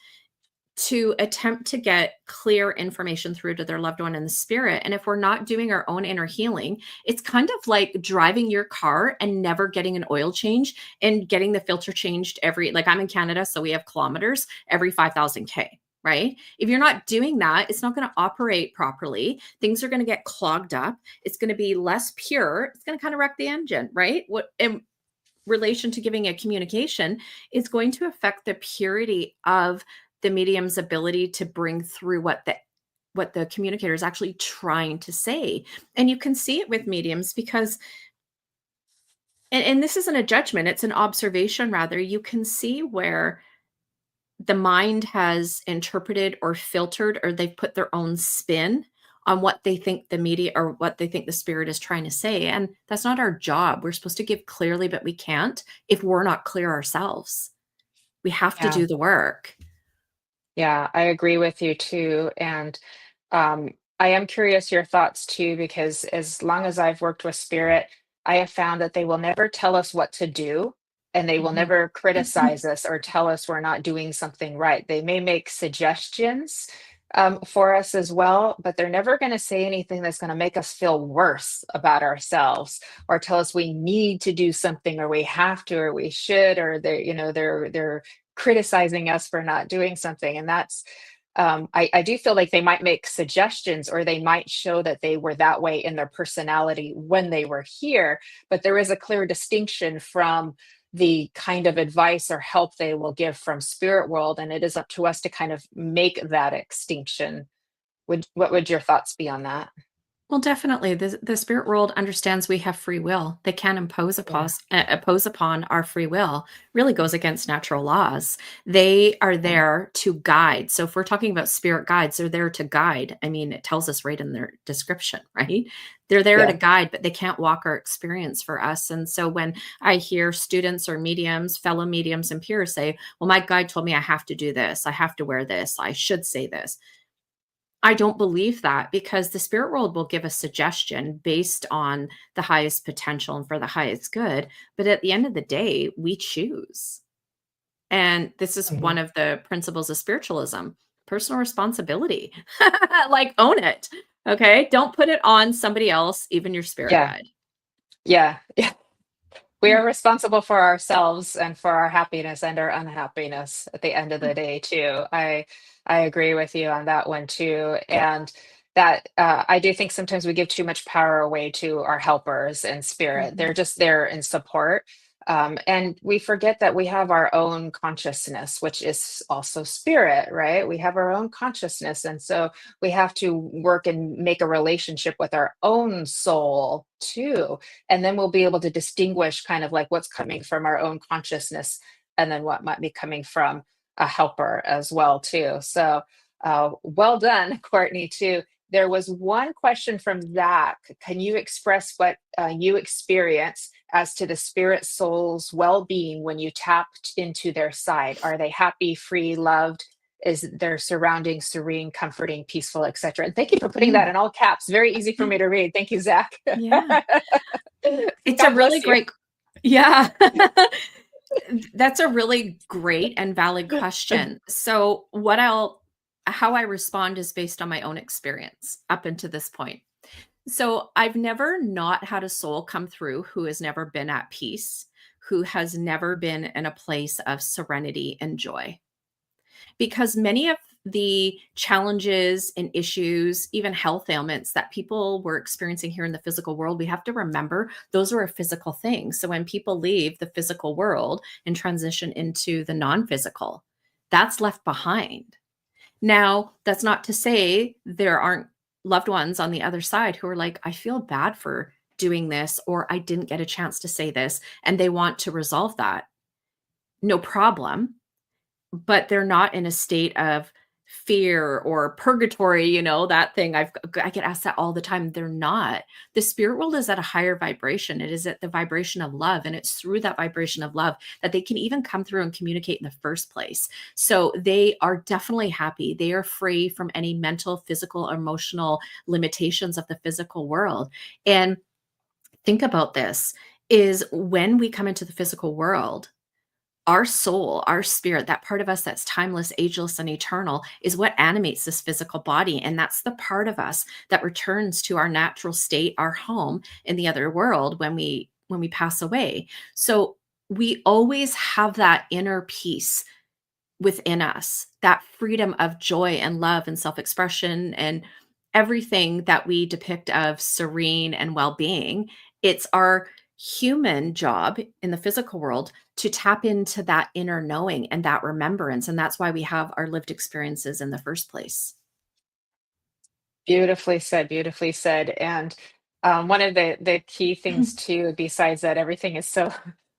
to attempt to get clear information through to their loved one in the spirit. And if we're not doing our own inner healing, it's kind of like driving your car and never getting an oil change and getting the filter changed like I'm in Canada, so we have kilometers every 5,000 K. Right? If you're not doing that, it's not going to operate properly. Things are going to get clogged up. It's going to be less pure. It's going to kind of wreck the engine, right? What in relation to giving a communication is going to affect the purity of the medium's ability to bring through what the communicator is actually trying to say. And you can see it with mediums because and this isn't a judgment, it's an observation rather. You can see where the mind has interpreted or filtered or they've put their own spin on what they think the media or what they think the spirit is trying to say. And that's not our job. We're supposed to give clearly, but we can't if we're not clear ourselves. We have to Yeah. do the work. Yeah, I agree with you too. And I am curious your thoughts too, because as long as I've worked with spirit, I have found that they will never tell us what to do, and they will Mhm. never criticize us or tell us we're not doing something right. They may make suggestions for us as well, but they're never going to say anything that's going to make us feel worse about ourselves, or tell us we need to do something, or we have to, or we should, or they're criticizing us for not doing something. And that's I do feel like they might make suggestions, or they might show that they were that way in their personality when they were here, but there is a clear distinction from the kind of advice or help they will give from spirit world, and it is up to us to kind of make that extinction. What would your thoughts be on that? Well, definitely. The spirit world understands we have free will. They can't Yeah. oppose upon our free will. Really goes against natural laws. They are Yeah. there to guide. So if we're talking about spirit guides, they're there to guide. I mean, it tells us right in their description, right? They're there to Yeah. guide, but they can't walk our experience for us. And so when I hear students or mediums, fellow mediums and peers say, well, my guide told me I have to do this, I have to wear this, I should say this. I don't believe that because the spirit world will give a suggestion based on the highest potential and for the highest good. But at the end of the day, we choose. And this is one Mhm. of the principles of spiritualism, personal responsibility. Like, own it. Okay. Don't put it on somebody else, even your spirit Yeah. guide. Yeah. Yeah. We are responsible for ourselves and for our happiness and our unhappiness at the end of the day too. I agree with you on that one too. And that I do think sometimes we give too much power away to our helpers and spirit. Mhm. They're just there in support. And we forget that we have our own consciousness, which is also spirit, right? We have our own consciousness. And so we have to work and make a relationship with our own soul too, and then we'll be able to distinguish kind of like what's coming from our own consciousness and then what might be coming from a helper as well too. So well done, Courtney, too. There was one question from Zach. Can you express what you experience as to the spirit soul's well-being when you tapped into their side? Are they happy, free, loved? Is their surrounding serene, comforting, peaceful, etc.? And thank you for putting that Mm. in all caps. Very easy for me to read. Thank you, Zach. Yeah. It's a God really bless you. great, yeah. That's a really great and valid question. So how I respond is based on my own experience up until this point. So I've never not had a soul come through who has never been at peace, who has never been in a place of serenity and joy. Because many of the challenges and issues, even health ailments that people were experiencing here in the physical world, we have to remember those are a physical thing. So when people leave the physical world and transition into the non physical, that's left behind. Now, that's not to say there aren't loved ones on the other side who are like, I feel bad for doing this, or I didn't get a chance to say this, and they want to resolve that. No problem, but they're not in a state of fear or purgatory, that thing. I get asked that all the time. They're not. The spirit world is at a higher vibration. It is at the vibration of love. And it's through that vibration of love that they can even come through and communicate in the first place. So they are definitely happy. They are free from any mental, physical, emotional limitations of the physical world. And think about this is when we come into the physical world, our soul, our spirit, that part of us that's timeless, ageless, and eternal is what animates this physical body. And that's the part of us that returns to our natural state, our home in the other world when we pass away. So we always have that inner peace within us, that freedom of joy and love and self-expression and everything that we depict of serene and well-being. It's our human job in the physical world to tap into that inner knowing and that remembrance. And that's why we have our lived experiences in the first place. Beautifully said, beautifully said. And one of the key things too, besides that everything is so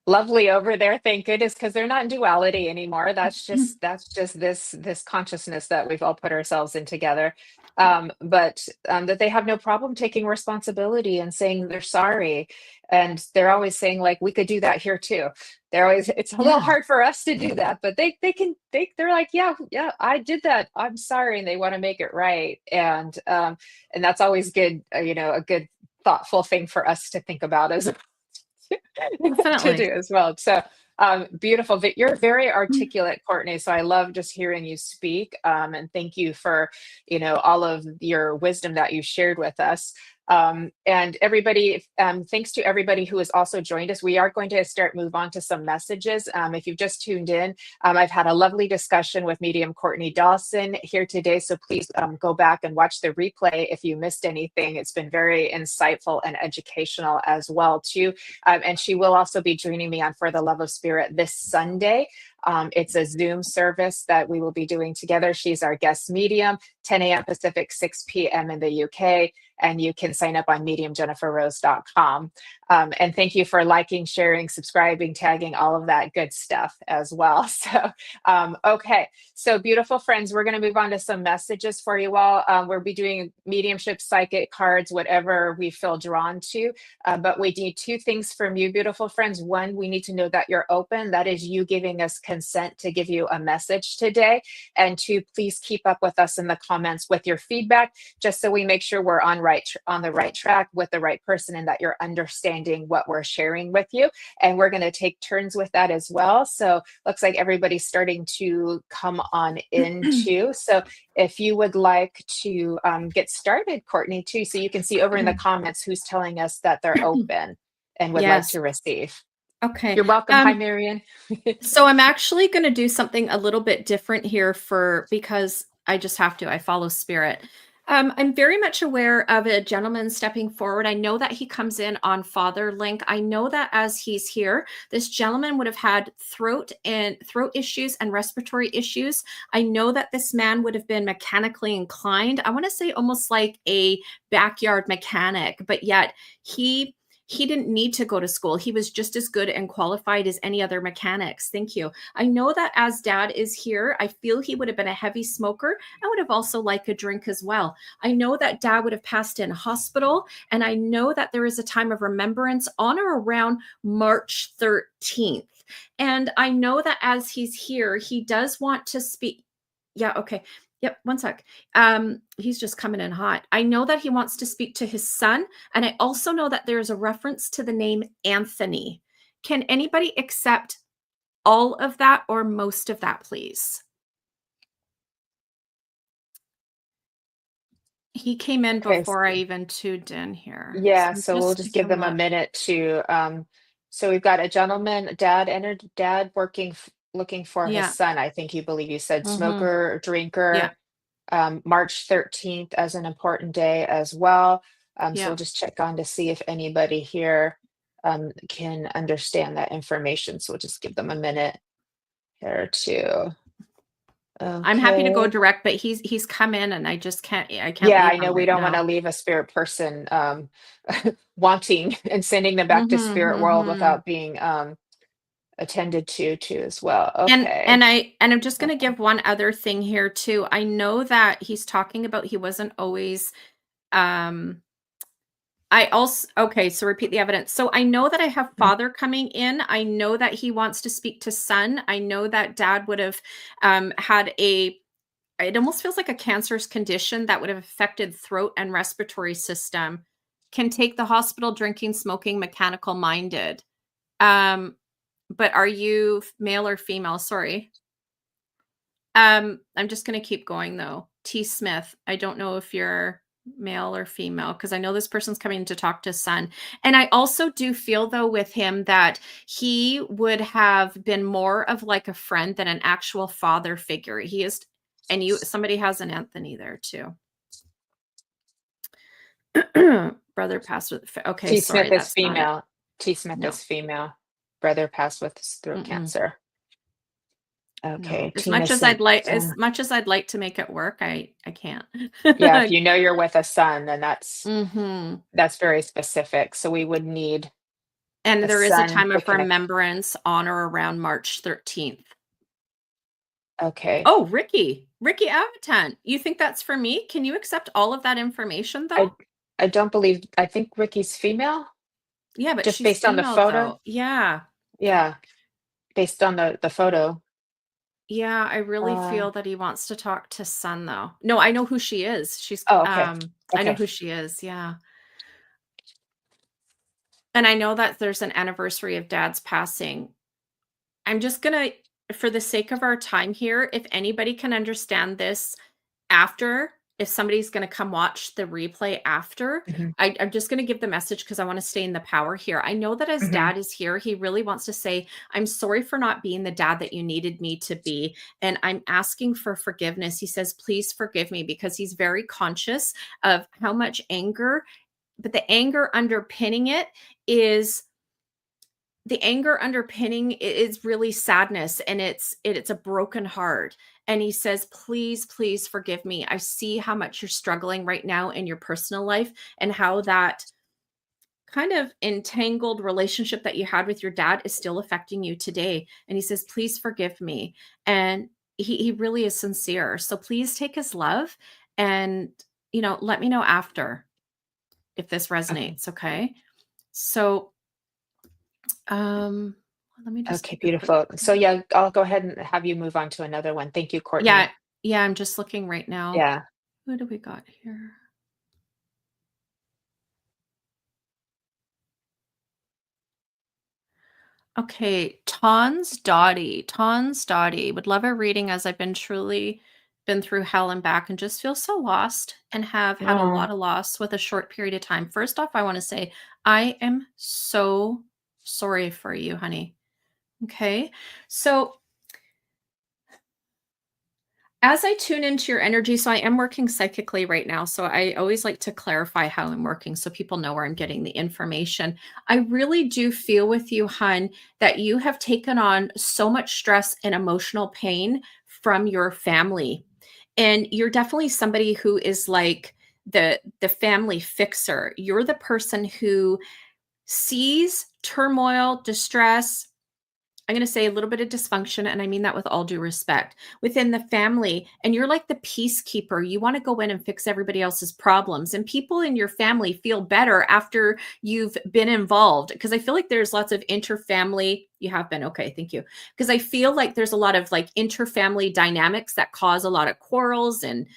lovely over there, thank goodness, because they're not in duality anymore. That's just this consciousness that we've all put ourselves in together. But that they have no problem taking responsibility and saying they're sorry. And they're always saying, like, we could do that here too. They're always, it's a little Yeah. hard for us to do that, but they're like, yeah, yeah, I did that. I'm sorry. And they want to make it right. And that's always good, a good thoughtful thing for us to think about as to do Definitely. as well. So beautiful. You're very articulate, Courtney. So I love just hearing you speak. And thank you for, all of your wisdom that you shared with us. And everybody, thanks to everybody who has also joined us. We are going to move on to some messages. If you've just tuned in, I've had a lovely discussion with medium Courtney Dawson here today. So please go back and watch the replay if you missed anything. It's been very insightful and educational as well too. And she will also be joining me on For the Love of Spirit this Sunday. It's a Zoom service that we will be doing together. She's our guest medium, 10 a.m. Pacific, 6 p.m. in the UK. And you can sign up on mediumjenniferrose.com. And thank you for liking, sharing, subscribing, tagging, all of that good stuff as well. So, okay. So beautiful friends, we're going to move on to some messages for you all. We'll be doing mediumship, psychic cards, whatever we feel drawn to. But we need two things from you, beautiful friends. One, we need to know that you're open. That is you giving us consent to give you a message today. And two, please keep up with us in the comments with your feedback, just so we make sure we're on the right track with the right person and that you're understanding understanding what we're sharing with you. And we're going to take turns with that as well. So looks like everybody's starting to come on in too. So if you would like to get started, Courtney, too, so you can see over in the comments who's telling us that they're open and would like Yes. to receive. Okay. You're welcome. Hi, Marion. So I'm actually going to do something a little bit different here because I just have to. I follow spirit. I'm very much aware of a gentleman stepping forward. I know that he comes in on Father Link. I know that as he's here, this gentleman would have had throat issues and respiratory issues. I know that this man would have been mechanically inclined. I want to say almost like a backyard mechanic, but yet he didn't need to go to school. He was just as good and qualified as any other mechanics. Thank you. I know that as Dad is here, I feel he would have been a heavy smoker and would have also liked a drink as well. I know that Dad would have passed in hospital, and I know that there is a time of remembrance on or around March 13th. And I know that as he's here, he does want to speak. Yeah, okay. Yep, one sec. He's just coming in hot. I know that he wants to speak to his son, and I also know that there's a reference to the name Anthony. Can anybody accept all of that or most of that, please? He came in before I even tuned in here. Yeah, so we'll just give them a minute to so we've got a gentleman, dad looking for his son. I think you believe you said smoker or drinker. March 13th as an important day as well. So we'll just check on to see if anybody here can understand that information. So we'll just give them a minute here too. I'm happy to go direct, but he's come in and I can't. Yeah, I know we don't want to leave a spirit person wanting and sending them back to spirit world without being attended to as well. Okay. And I'm just going to give one other thing here too. I know that he's talking about he wasn't always so repeat the evidence. So I know that I have Father coming in. I know that he wants to speak to Son. I know that Dad would have had it almost feels like a cancerous condition that would have affected throat and respiratory system. Can take the hospital, drinking, smoking, mechanical minded. But are you male or female? Sorry. I'm just going to keep going though. T. Smith. I don't know if you're male or female because I know this person's coming to talk to Son. And I also do feel though with him that he would have been more of like a friend than an actual father figure. He is, and somebody has an Anthony there too. Brother passed with, okay, T. sorry, Smith is that's not it. female. T. Smith is female. Brother passed with throat cancer. Okay. No. As much as I'd like to make it work, I can't. Yeah, if you know you're with a son, then that's very specific. So we would need. And there is a time of remembrance on or around March 13th. Okay. Oh, Ricky Avitan. You think that's for me? Can you accept all of that information though? I don't believe. I think Ricky's female. Yeah, but just she's based female, on the photo. Though. Yeah. Yeah. Based on the photo. Yeah, I really feel that he wants to talk to Son though. No, I know who she is. She's okay. I know who she is. Yeah. And I know that there's an anniversary of Dad's passing. I'm just going to, for the sake of our time here, if anybody can understand this after, if somebody's going to come watch the replay after, I'm just going to give the message because I want to stay in the power here. I know that as Dad is here, he really wants to say, I'm sorry for not being the dad that you needed me to be. And I'm asking for forgiveness. He says, please forgive me, because he's very conscious of how much anger, but the anger underpinning it is really sadness, and it's a broken heart. And he says, please forgive me. I see how much you're struggling right now in your personal life and how that kind of entangled relationship that you had with your dad is still affecting you today. And he says, please forgive me. And he really is sincere. So please take his love and, let me know after if this resonates. Okay. So, let me just. Okay, beautiful. So yeah, I'll go ahead and have you move on to another one. Thank you, Courtney. Yeah, I'm just looking right now. Yeah. Who do we got here? Okay, Tons Dottie. Tons Dottie would love a reading as I've been truly been through hell and back and just feel so lost and have had a Oh, lot of loss with a short period of time. First off, I want to say I am so sorry for you, honey. Okay. So as I tune into your energy, so I am working psychically right now. So I always like to clarify how I'm working so people know where I'm getting the information. I really do feel with you, hun, that you have taken on so much stress and emotional pain from your family. And you're definitely somebody who is like the family fixer. You're the person who sees turmoil, distress, I'm going to say a little bit of dysfunction, and I mean that with all due respect, within the family. And you're like the peacekeeper. You want to go in and fix everybody else's problems. And people in your family feel better after you've been involved. Because I feel like there's lots of interfamily. You have been. Okay. Thank you. Because I feel like there's a lot of like interfamily dynamics that cause a lot of quarrels and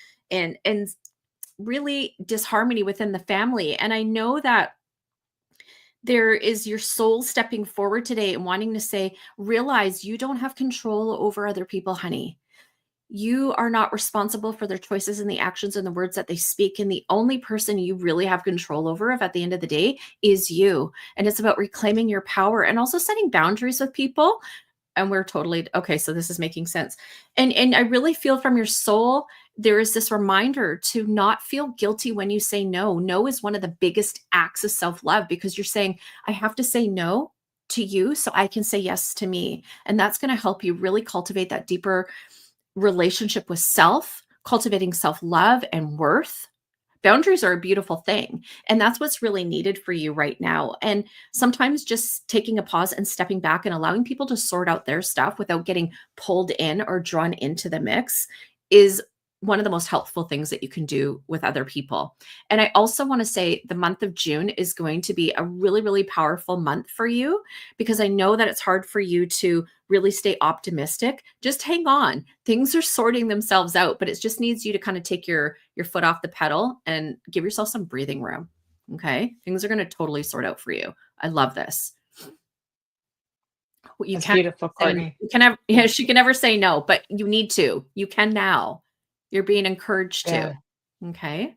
really disharmony within the family. And I know that there is your soul stepping forward today and wanting to say, realize you don't have control over other people, honey. You are not responsible for their choices and the actions and the words that they speak. And the only person you really have control over, if at the end of the day, is you. And it's about reclaiming your power and also setting boundaries with people. And we're totally okay. So this is making sense. And I really feel from your soul, there is this reminder to not feel guilty when you say no. No is one of the biggest acts of self-love because you're saying, I have to say no to you so I can say yes to me. And that's going to help you really cultivate that deeper relationship with self, cultivating self-love and worth. Boundaries are a beautiful thing. And that's what's really needed for you right now. And sometimes just taking a pause and stepping back and allowing people to sort out their stuff without getting pulled in or drawn into the mix is one of the most helpful things that you can do with other people. And I also want to say the month of June is going to be a really, really powerful month for you because I know that it's hard for you to really stay optimistic. Just hang on. Things are sorting themselves out, but it just needs you to kind of take your foot off the pedal and give yourself some breathing room. Okay? Things are going to totally sort out for you. I love this. You that's can't beautiful, say Courtney. you can never, yeah, she can never say no, but you need to. You can now. You're being encouraged to. Yeah. Okay?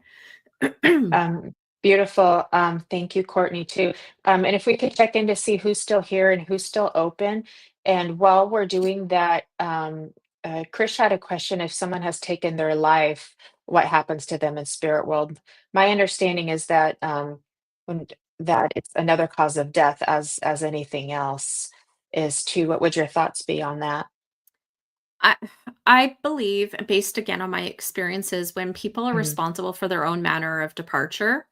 Um, Beautiful. Thank you, Courtney, too. And if we could check in to see who's still here and who's still open. And while we're doing that, Krish had a question. If someone has taken their life, what happens to them in spirit world? My understanding is that when, that it's another cause of death as anything else is too. What would your thoughts be on that? I I believe, based again on my experiences, when people are Mhm. responsible for their own manner of departure,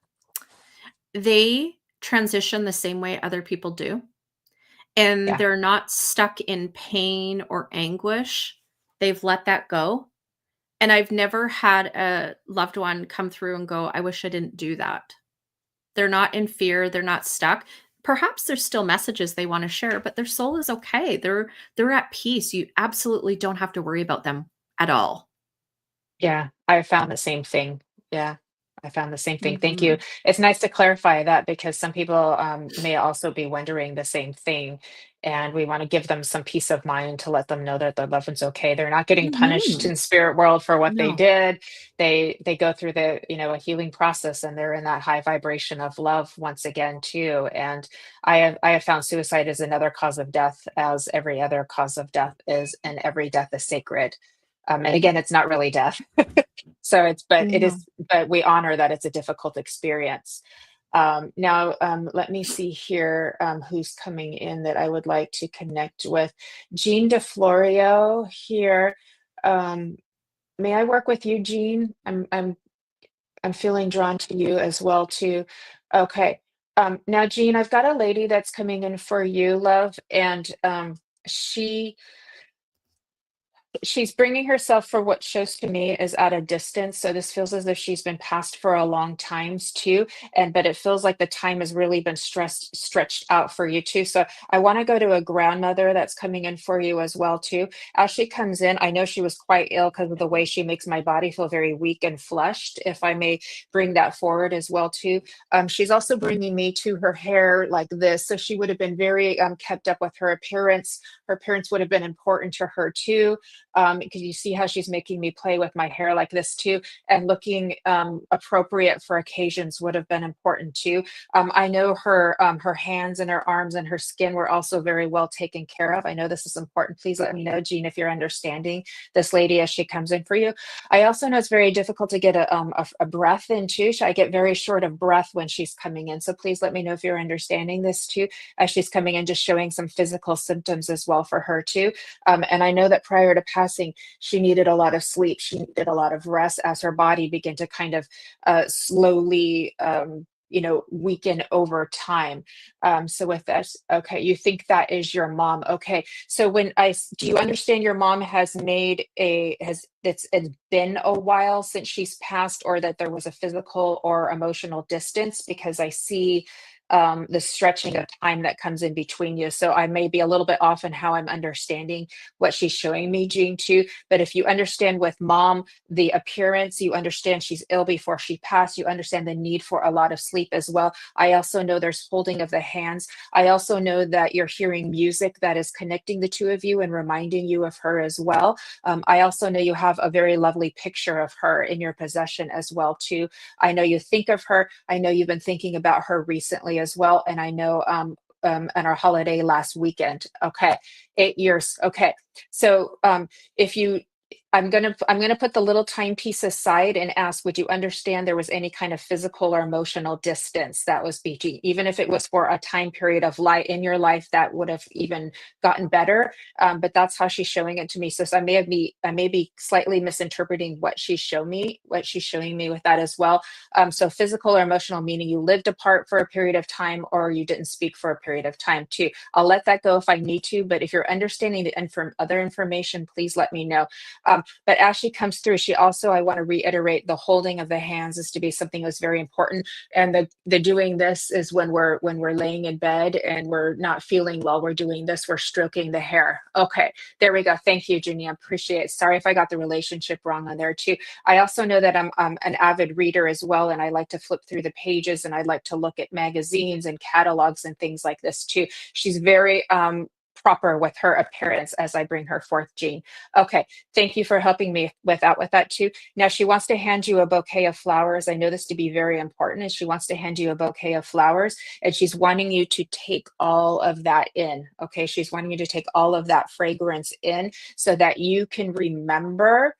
they transition the same way other people do, and Yeah. they're not stuck in pain or anguish. They've let that go. And I've never had a loved one come through and go, I wish I didn't do that. They're not in fear, they're not stuck. Perhaps there's still messages they want to share, but their soul is okay. They're at peace. You absolutely don't have to worry about them at all. Yeah, I found the same thing. Yeah, I found the same thing. Thank you. Mhm. It's nice to clarify that because some people may also be wondering the same thing. And we want to give them some peace of mind to let them know that their loved one's okay. They're not getting punished Mhm. in spirit world for what they No. did. They go through the, a healing process and they're in that high vibration of love once again too. And I have found suicide as another cause of death, as every other cause of death is, and every death is sacred. And again, it's not really death. So but it No. is, but we honor that it's a difficult experience. Now, let me see here who's coming in that I would like to connect with. Jean DeFlorio here. Um, may I work with you, Jean? I'm feeling drawn to you as well too. Okay. Now, Jean, I've got a lady that's coming in for you, love, and she She's bringing herself for what shows to me is at a distance. So this feels as if she's been passed for a long times too. But it feels like the time has really been stretched out for you too. So I want to go to a grandmother that's coming in for you as well too. As she comes in, I know she was quite ill because of the way she makes my body feel very weak and flushed. If I may bring that forward as well too. She's also bringing me to her hair like this. So she would have been very kept up with her appearance. Her appearance would have been important to her too, because you see how she's making me play with my hair like this too, and looking appropriate for occasions would have been important too. I know her hands and her arms and her skin were also very well taken care of. I know this is important. Please let me know, Jean, if you're understanding this lady as she comes in for you. I also know it's very difficult to get a breath in too. I get very short of breath when she's coming in. So please let me know if you're understanding this too, as she's coming in, just showing some physical symptoms as well for her too. And I know that prior to passing, she needed a lot of sleep. She needed a lot of rest as her body began to kind of slowly, weaken over time. So with this, okay, you think that is your mom. Okay. So do you understand your mom has it's been a while since she's passed, or that there was a physical or emotional distance? Because I see the stretching of time that comes in between you. So I may be a little bit off in how I'm understanding what she's showing me, Jean, too. But if you understand with mom, the appearance, you understand she's ill before she passed, you understand the need for a lot of sleep as well. I also know there's holding of the hands. I also know that you're hearing music that is connecting the two of you and reminding you of her as well. I also know you have a very lovely picture of her in your possession as well, too. I know you think of her. I know you've been thinking about her recently as well. And I know on our holiday last weekend. Okay. 8 years. Okay. So if you I'm gonna put the little timepiece aside and ask, would you understand there was any kind of physical or emotional distance that was between, even if it was for a time period of light in your life that would have even gotten better. But that's how she's showing it to me. So I may be slightly misinterpreting what she's showing me with that as well. So physical or emotional, meaning you lived apart for a period of time or you didn't speak for a period of time too. I'll let that go if I need to, but if you're understanding the other information, please let me know. But as she comes through, I want to reiterate, the holding of the hands is to be something that's very important. And the doing this is when we're laying in bed and we're not feeling well, we're doing this, we're stroking the hair. Okay, there we go. Thank you, Ginny. I appreciate it. Sorry if I got the relationship wrong on there too. I also know that I'm an avid reader as well, and I like to flip through the pages and I like to look at magazines and catalogs and things like this too. She's very proper with her appearance as I bring her forth, Jean. Okay, thank you for helping me with that too. Now she wants to hand you a bouquet of flowers. I know this to be very important, and she wants to hand you a bouquet of flowers, and she's wanting you to take all of that in. Okay, she's wanting you to take all of that fragrance in so that you can remember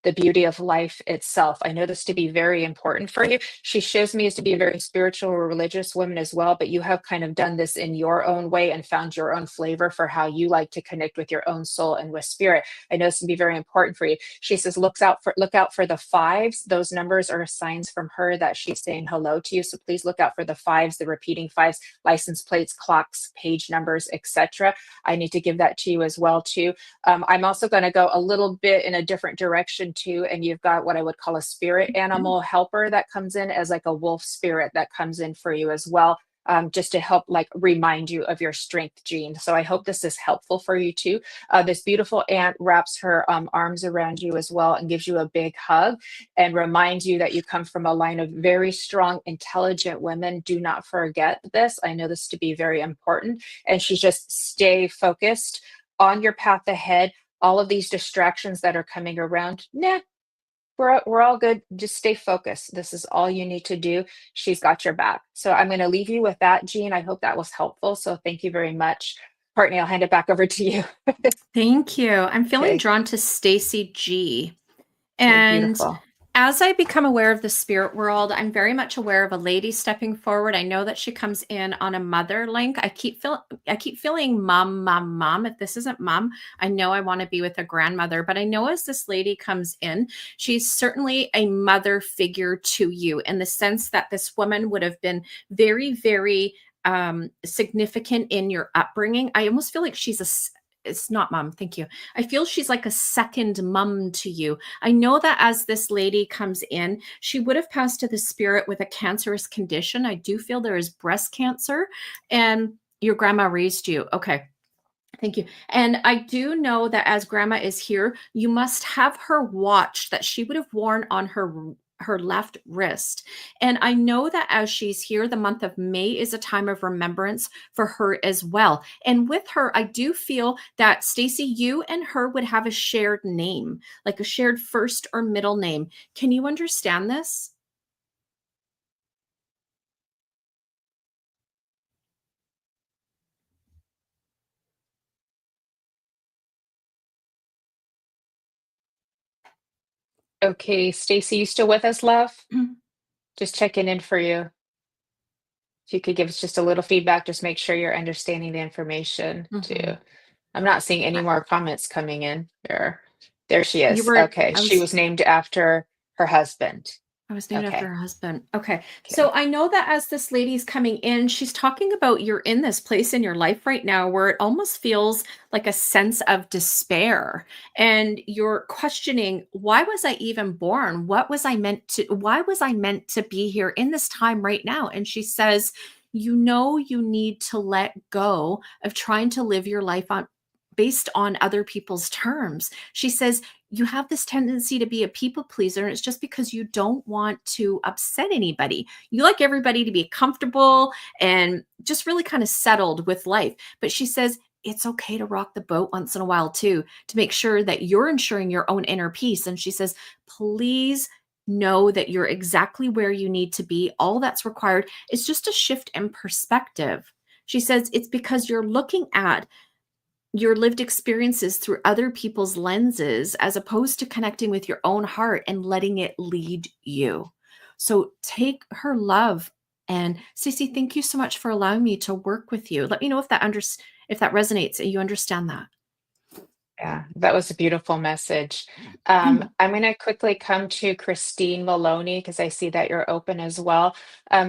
the beauty of life itself. I know this to be very important for you. She shows me as to be a very spiritual or religious woman as well, but you have kind of done this in your own way and found your own flavor for how you like to connect with your own soul and with spirit. I know this to be very important for you. She says, look out for the fives. Those numbers are signs from her that she's saying hello to you. So please look out for the fives, the repeating fives, license plates, clocks, page numbers, etc. I need to give that to you as well too. I'm also going to go a little bit in a different direction too, and you've got what I would call a spirit animal helper that comes in as like a wolf spirit that comes in for you as well, just to help like remind you of your strength, Jean. So I hope this is helpful for you too. This beautiful ant wraps her arms around you as well and gives you a big hug and reminds you that you come from a line of very strong, intelligent women. Do not forget this. I know this to be very important. And she just stay focused on your path ahead. All of these distractions that are coming around, we're all good. Just stay focused. This is all you need to do. She's got your back. So I'm going to leave you with that, Jean. I hope that was helpful. So thank you very much. Courtney, I'll hand it back over to you. Thank you. I'm feeling Okay. drawn to Stacy G. Okay, And beautiful. as I become aware of the spirit world, I'm very much aware of a lady stepping forward. I know that she comes in on a mother link. I keep feeling mom, mom, mom. If this isn't mom, I know I want to be with a grandmother. But I know as this lady comes in, she's certainly a mother figure to you in the sense that this woman would have been very, very significant in your upbringing. I almost feel like she's it's not mom. Thank you. I feel she's like a second mom to you. I know that as this lady comes in, she would have passed to the spirit with a cancerous condition. I do feel there is breast cancer, and your grandma raised you. Okay. Thank you. And I do know that as grandma is here, you must have her watch that she would have worn on her left wrist. And I know that as she's here, the month of May is a time of remembrance for her as well. And with her, I do feel that Stacy, you and her would have a shared name, like a shared first or middle name. Can you understand this? Okay, Stacy, you still with us, love? Mhm. Just checking in for you. If you could give us just a little feedback, just make sure you're understanding the information too. I'm not seeing any more comments coming in. There she You is. were, Okay, she was named after her husband. I was named after Okay, her husband. Okay. So okay. I know that as this lady's coming in, she's talking about you're in this place in your life right now where it almost feels like a sense of despair. And you're questioning, why was I even born? Why was I meant to be here in this time right now? And she says, you know, you need to let go of trying to live your life on based on other people's terms. She says, you have this tendency to be a people pleaser, and it's just because you don't want to upset anybody. You like everybody to be comfortable and just really kind of settled with life. But she says it's okay to rock the boat once in a while too, to make sure that you're ensuring your own inner peace. And she says, please know that you're exactly where you need to be. All that's required is just a shift in perspective. She says it's because you're looking at your lived experiences through other people's lenses as opposed to connecting with your own heart and letting it lead you. So take her love. And Cece, thank you so much for allowing me to work with you. Let me know if if that resonates and you understand that. Yeah, that was a beautiful message. I'm going to quickly come to Christine Maloney because I see that you're open as well.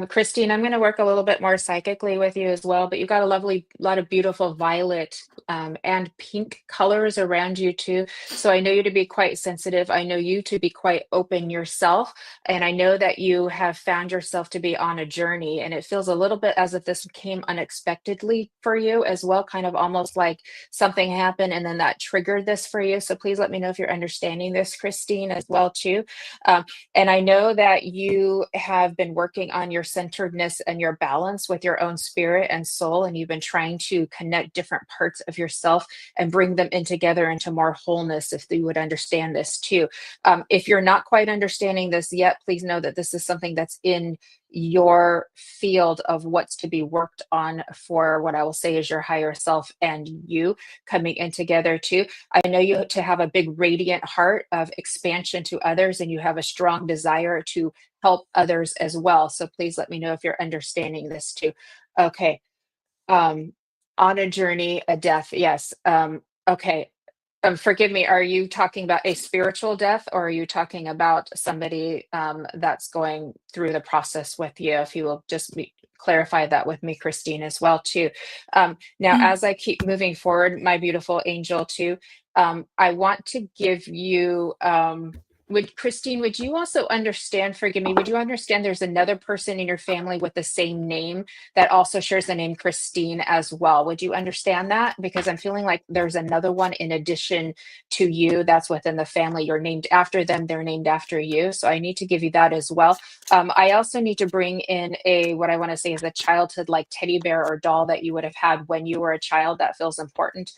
Christine, I'm going to work a little bit more psychically with you as well, but you've got a lovely lot of beautiful violet and pink colors around you too. So I know you to be quite sensitive. I know you to be quite open yourself. And I know that you have found yourself to be on a journey. And it feels a little bit as if this came unexpectedly for you as well, kind of almost like something happened and then that triggered this for you. So please let me know if you're understanding this, Christine, as well too. Um, and I know that you have been working on your centeredness and your balance with your own spirit and soul, and you've been trying to connect different parts of yourself and bring them in together into more wholeness, if you would understand this too. If you're not quite understanding this yet, please know that this is something that's in your field of what's to be worked on for what I will say is your higher self and you coming in together too. I know you to have a big radiant heart of expansion to others, and you have a strong desire to help others as well. So please let me know if you're understanding this too. Okay. Um, on a journey, a death. Yes. Okay. Forgive me, are you talking about a spiritual death or are you talking about somebody that's going through the process with you? If you will just clarify that with me, Christine, as well, too. Now, as I keep moving forward, my beautiful angel, too, I want to give you, would you also understand, forgive me, would you understand there's another person in your family with the same name that also shares the name Christine as well? Would you understand that? Because I'm feeling like there's another one in addition to you that's within the family. You're named after them, they're named after you. So I need to give you that as well. I also need to bring in what I want to say is a childhood like teddy bear or doll that you would have had when you were a child. That feels important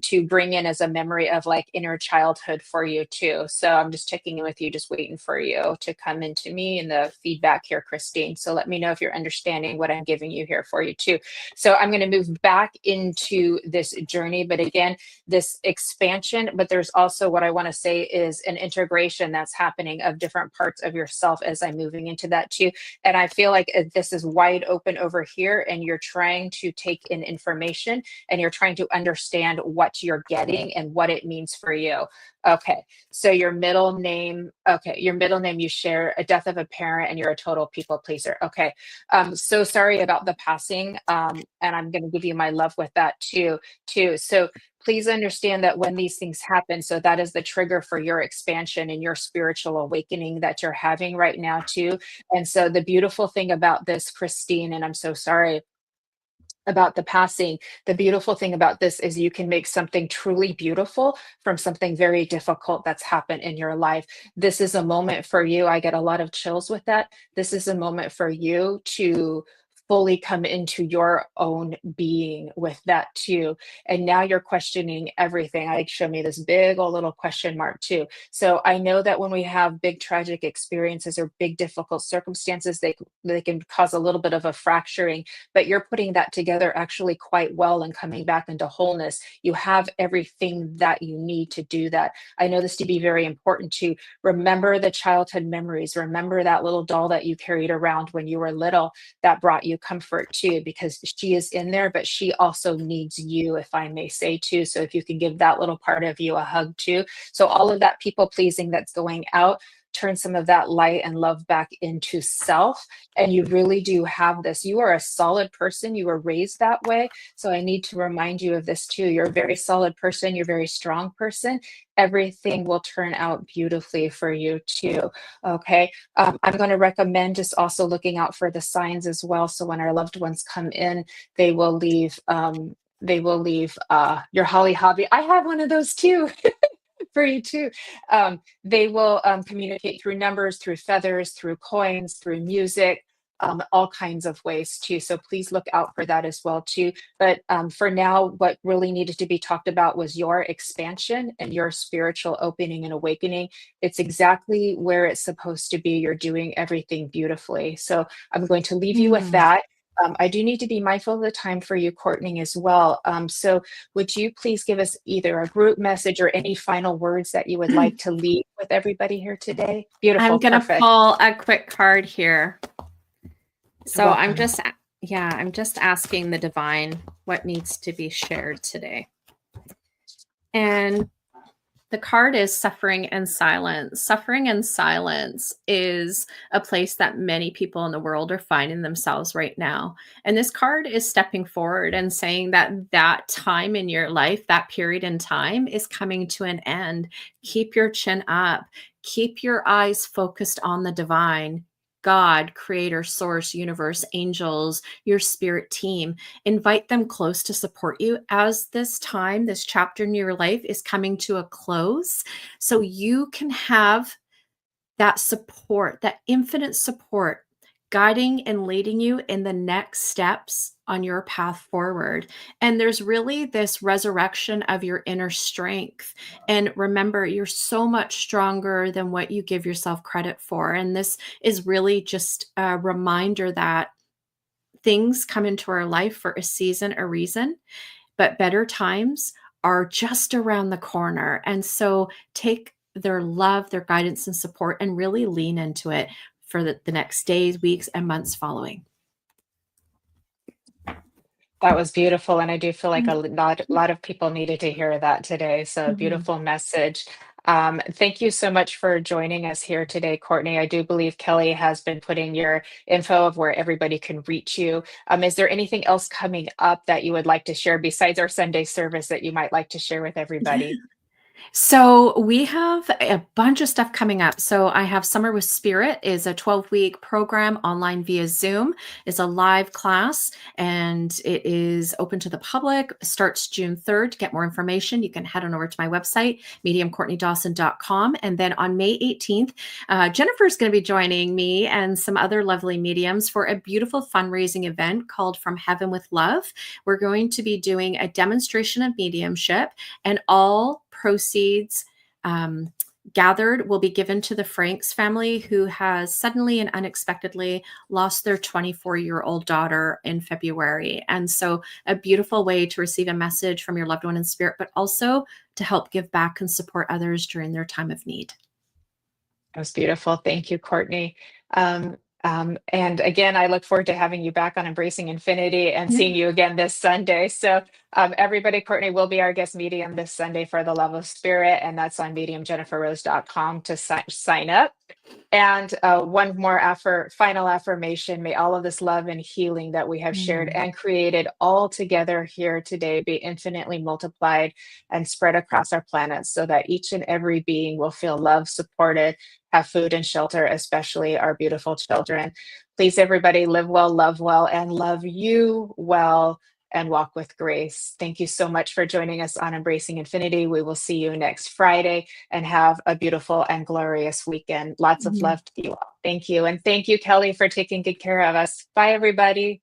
to bring in as a memory of like inner childhood for you too. So I'm just checking in with you, just waiting for you to come into me and the feedback here, Christine. So let me know if you're understanding what I'm giving you here for you too. So I'm going to move back into this journey, but again, this expansion, but there's also what I want to say is an integration that's happening of different parts of yourself as I'm moving into that too. And I feel like this is wide open over here and you're trying to take in information and you're trying to understand what you're getting and what it means for you. Okay, so your middle name, you share a death of a parent and you're a total people pleaser. Okay, so sorry about the passing, and I'm going to give you my love with that too. So please understand that when these things happen, so that is the trigger for your expansion and your spiritual awakening that you're having right now too. And so the beautiful thing about this, Christine, and I'm so sorry about the passing, the beautiful thing about this is you can make something truly beautiful from something very difficult that's happened in your life. This is a moment for you. I get a lot of chills with that. This is a moment for you to fully come into your own being with that too. And now you're questioning everything. I show me this big old little question mark too. So I know that when we have big tragic experiences or big difficult circumstances, they can cause a little bit of a fracturing, but you're putting that together actually quite well and coming back into wholeness. You have everything that you need to do that. I know this to be very important to remember the childhood memories. Remember that little doll that you carried around when you were little that brought you comfort too, because she is in there, but she also needs you, if I may say too. So if you can give that little part of you a hug too. So all of that people pleasing that's going out, turn some of that light and love back into self. And you really do have this. You are a solid person. You were raised that way. So I need to remind you of this too. You're a very solid person. You're a very strong person. Everything will turn out beautifully for you too. Okay. I'm going to recommend just also looking out for the signs as well. So when our loved ones come in, they will leave. Your holly hobby. I have one of those too. For you too. They will communicate through numbers, through feathers, through coins, through music, all kinds of ways too. So please look out for that as well too. But for now, what really needed to be talked about was your expansion and your spiritual opening and awakening. It's exactly where it's supposed to be. You're doing everything beautifully. So I'm going to leave you with that. I do need to be mindful of the time for you, Courtney, as well. So would you please give us either a group message or any final words that you would like to leave with everybody here today? Beautiful. I'm going to perfect. pull a quick card here. So Welcome. I'm just asking the divine what needs to be shared today. And the card is suffering and silence. Suffering and silence is a place that many people in the world are finding themselves right now. And this card is stepping forward and saying that that time in your life, that period in time is coming to an end. Keep your chin up. Keep your eyes focused on the divine. God, creator, source, universe, angels, your spirit team. Invite them close to support you as this time, this chapter in your life is coming to a close. So you can have that support, that infinite support, guiding and leading you in the next steps on your path forward. And there's really this resurrection of your inner strength. And remember, you're so much stronger than what you give yourself credit for. And this is really just a reminder that things come into our life for a season, a reason, but better times are just around the corner. And so take their love, their guidance and support, and really lean into it for the next days, weeks, and months following. That was beautiful. And I do feel like a lot of people needed to hear that today. So beautiful message. Thank you so much for joining us here today, Courtney. I do believe Kelly has been putting your info of where everybody can reach you. Is there anything else coming up that you would like to share besides our Sunday service that you might like to share with everybody? So we have a bunch of stuff coming up. So I have Summer with Spirit is a 12-week program online via Zoom. It's a live class and it is open to the public. Starts June 3rd. To get more information, you can head on over to my website, mediumcourtneydawson.com. And then on May 18th, Jennifer's going to be joining me and some other lovely mediums for a beautiful fundraising event called From Heaven with Love. We're going to be doing a demonstration of mediumship, and all proceeds gathered will be given to the Franks family, who has suddenly and unexpectedly lost their 24-year-old daughter in February. And so a beautiful way to receive a message from your loved one in spirit, but also to help give back and support others during their time of need. That was beautiful. Thank you, Courtney. And again, I look forward to having you back on Embracing Infinity and seeing you again this Sunday. So everybody, Courtney will be our guest medium this Sunday for the Love of Spirit, and that's on mediumjenniferrose.com to sign up. And one more final affirmation. May all of this love and healing that we have shared and created all together here today be infinitely multiplied and spread across our planet so that each and every being will feel loved, supported, have food and shelter, especially our beautiful children. Please, everybody, live well, love well, and love you well, and walk with grace. Thank you so much for joining us on Embracing Infinity. We will see you next Friday, and have a beautiful and glorious weekend. Lots of love to you all. Thank you. And thank you, Kelly, for taking good care of us. Bye, everybody.